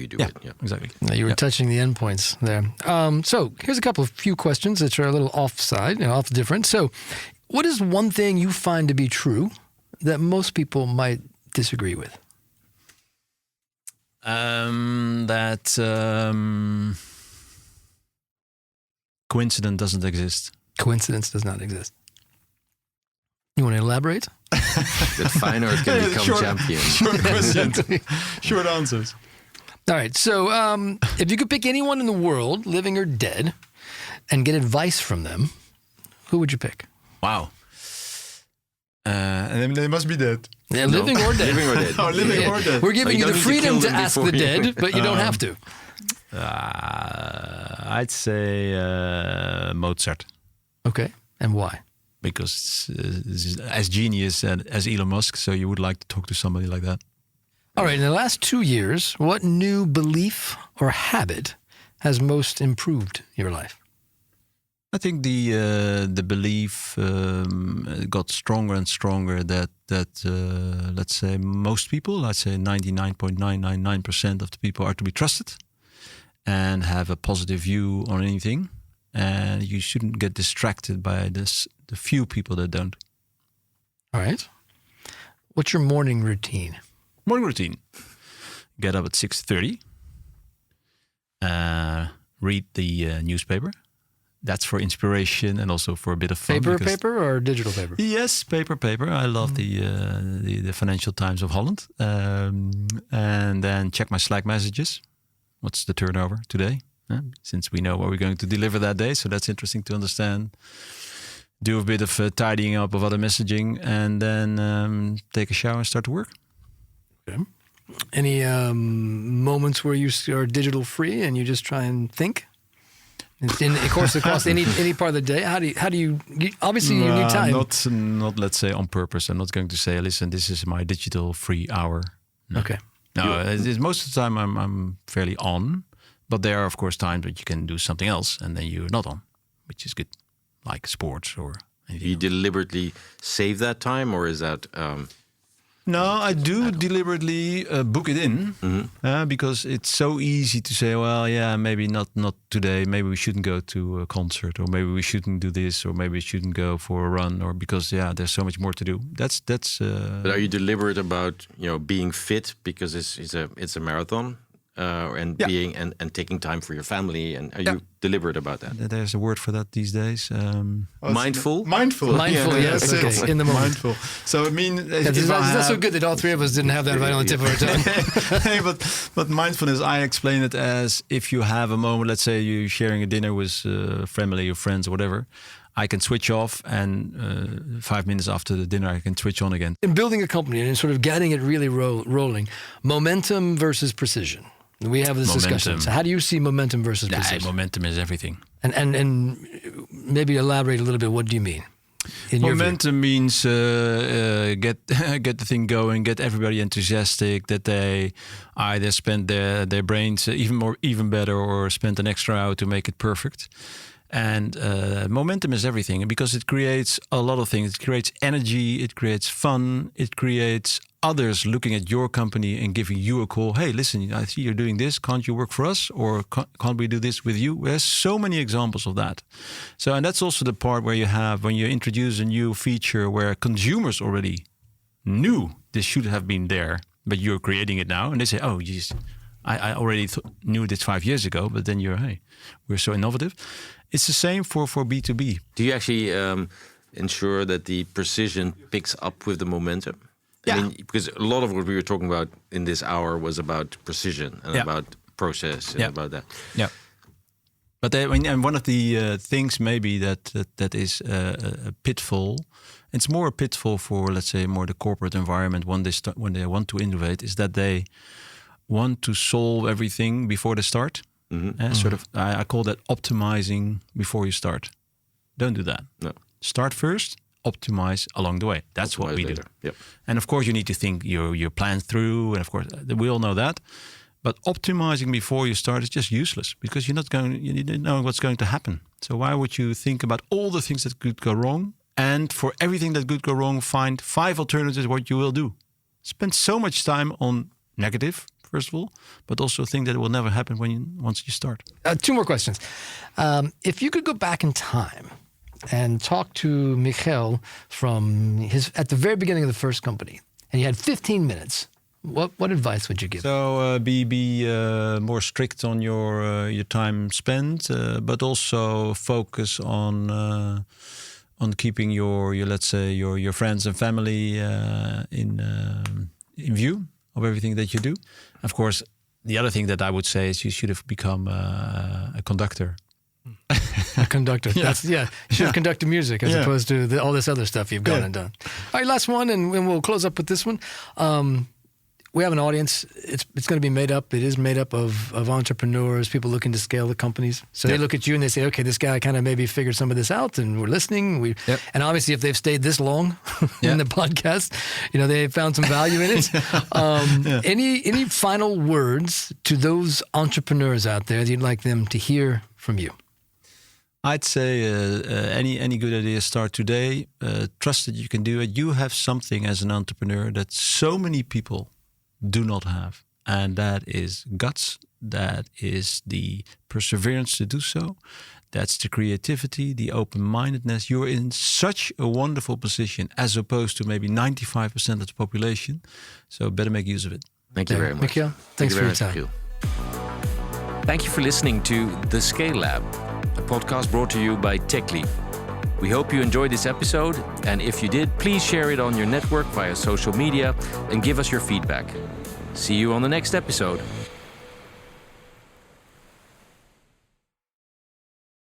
[SPEAKER 2] do it.
[SPEAKER 3] Yeah, exactly.
[SPEAKER 1] You were touching the endpoints there. So here's a few questions that are a little off different. So what is one thing you find to be true that most people might disagree with?
[SPEAKER 3] Coincidence doesn't exist.
[SPEAKER 1] Coincidence does not exist. You want to elaborate?
[SPEAKER 2] That Feyenoord can become champion.
[SPEAKER 3] Short questions. Short answers.
[SPEAKER 1] All right. So if you could pick anyone in the world, living or dead, and get advice from them, who would you pick?
[SPEAKER 3] Wow. And they must be dead.
[SPEAKER 1] Yeah, living or dead.
[SPEAKER 2] Living or dead.
[SPEAKER 3] Oh, living or dead.
[SPEAKER 1] We're giving you the freedom to ask the dead, but you don't have to.
[SPEAKER 3] I'd say Mozart.
[SPEAKER 1] Okay. And why?
[SPEAKER 3] Because as genius as Elon Musk, so you would like to talk to somebody like that.
[SPEAKER 1] All right. In the last 2 years, what new belief or habit has most improved your life?
[SPEAKER 3] I think the belief got stronger and stronger that let's say most people, let's say 99.999% of the people are to be trusted and have a positive view on anything, and you shouldn't get distracted by the few people that don't.
[SPEAKER 1] All right. What's your morning routine?
[SPEAKER 3] Morning routine: get up at 6:30, read the newspaper. That's for inspiration and also for a bit of fun.
[SPEAKER 1] Paper or digital paper?
[SPEAKER 3] Yes, paper. I love the Financial Times of Holland. And then check my Slack messages. What's the turnover today? Since we know what we're going to deliver that day. So that's interesting to understand. Do a bit of tidying up of other messaging. And then take a shower and start to work.
[SPEAKER 1] Okay. Any moments where you are digital free and you just try and think? Of course, across any part of the day. How do you obviously you need time.
[SPEAKER 3] Not let's say on purpose. I'm not going to say, listen, this is my digital free hour. No.
[SPEAKER 1] Okay.
[SPEAKER 3] No, most of the time I'm fairly on, but there are of course times that you can do something else and then you're not on, which is good, like sports or anything
[SPEAKER 2] You
[SPEAKER 3] else.
[SPEAKER 2] deliberately save that time, or is that?
[SPEAKER 3] No, I do deliberately book it in because it's so easy to say, well, yeah, maybe not today. Maybe we shouldn't go to a concert, or maybe we shouldn't do this, or maybe we shouldn't go for a run, or because there's so much more to do. That's.
[SPEAKER 2] But are you deliberate about being fit because it's a marathon, and being and taking time for your family, and are you deliberate about that?
[SPEAKER 3] There's a word for that these days.
[SPEAKER 2] Mindful.
[SPEAKER 1] Mindful, yes. Okay. In the moment.
[SPEAKER 3] Mindful. So I mean,
[SPEAKER 1] That's so good that all three of us didn't have that right on the tip of our tongue.
[SPEAKER 3] Hey, but mindfulness, I explain it as if you have a moment. Let's say you're sharing a dinner with family or friends or whatever. I can switch off, and 5 minutes after the dinner, I can switch on again.
[SPEAKER 1] In building a company and sort of getting it really rolling, momentum versus precision. We have this discussion. So how do you see momentum versus precision?
[SPEAKER 3] Momentum is everything.
[SPEAKER 1] And maybe elaborate a little bit. What do you mean?
[SPEAKER 3] Momentum means get the thing going, get everybody enthusiastic, that they either spend their brains even better, or spend an extra hour to make it perfect. And momentum is everything, because it creates a lot of things. It creates energy, it creates fun, it creates others looking at your company and giving you a call. Hey, listen, I see you're doing this. Can't you work for us? Or can't we do this with you? There's so many examples of that. So, and that's also the part where you have, when you introduce a new feature where consumers already knew this should have been there, but you're creating it now. And they say, oh, geez, I already knew this 5 years ago, but then we're so innovative. It's the same for B2B.
[SPEAKER 2] Do you actually ensure that the precision picks up with the momentum?
[SPEAKER 3] Yeah.
[SPEAKER 2] I mean, because a lot of what we were talking about in this hour was about precision and about process and about that.
[SPEAKER 3] Yeah. But and one of the things maybe that is a pitfall, it's more a pitfall for, let's say, more the corporate environment when they want to innovate, is that they want to solve everything before they start. Sort of, I call that optimizing before you start. Don't do that. No. Start first, optimize along the way. That's what we do.
[SPEAKER 2] Yep.
[SPEAKER 3] And of course, you need to think your plan through. And of course, we all know that. But optimizing before you start is just useless, because you don't know what's going to happen. So why would you think about all the things that could go wrong? And for everything that could go wrong, find 5 alternatives what you will do. Spend so much time on negative, first of all, but also think that it will never happen once you start.
[SPEAKER 1] 2 more questions. If you could go back in time and talk to Michiel from at the very beginning of the first company, and you had 15 minutes, what advice would you give?
[SPEAKER 3] So be more strict on your time spent, but also focus on keeping your let's say your friends and family in view of everything that you do. Of course, the other thing that I would say is you should have become a conductor.
[SPEAKER 1] A conductor. You should have conducted music as opposed to all this other stuff you've gone and done. All right, last one, and we'll close up with this one. We have an audience. It's going to be made up. It is made up of entrepreneurs, people looking to scale the companies. So they look at you and they say, okay, this guy kind of maybe figured some of this out, and we're listening. And obviously, if they've stayed this long in the podcast, they found some value in it. Any final words to those entrepreneurs out there that you'd like them to hear from you?
[SPEAKER 3] I'd say any good idea start today. Trust that you can do it. You have something as an entrepreneur that so many people do not have. And that is guts. That is the perseverance to do so. That's the creativity, the open-mindedness. You're in such a wonderful position as opposed to maybe 95% of the population. So better make use of it.
[SPEAKER 2] Thank you very much.
[SPEAKER 1] Michiel, thanks for your time.
[SPEAKER 2] Thank you for listening to The Scale Lab, a podcast brought to you by TechLeap. We hope you enjoyed this episode, and if you did, please share it on your network via social media and give us your feedback. See you on the next episode.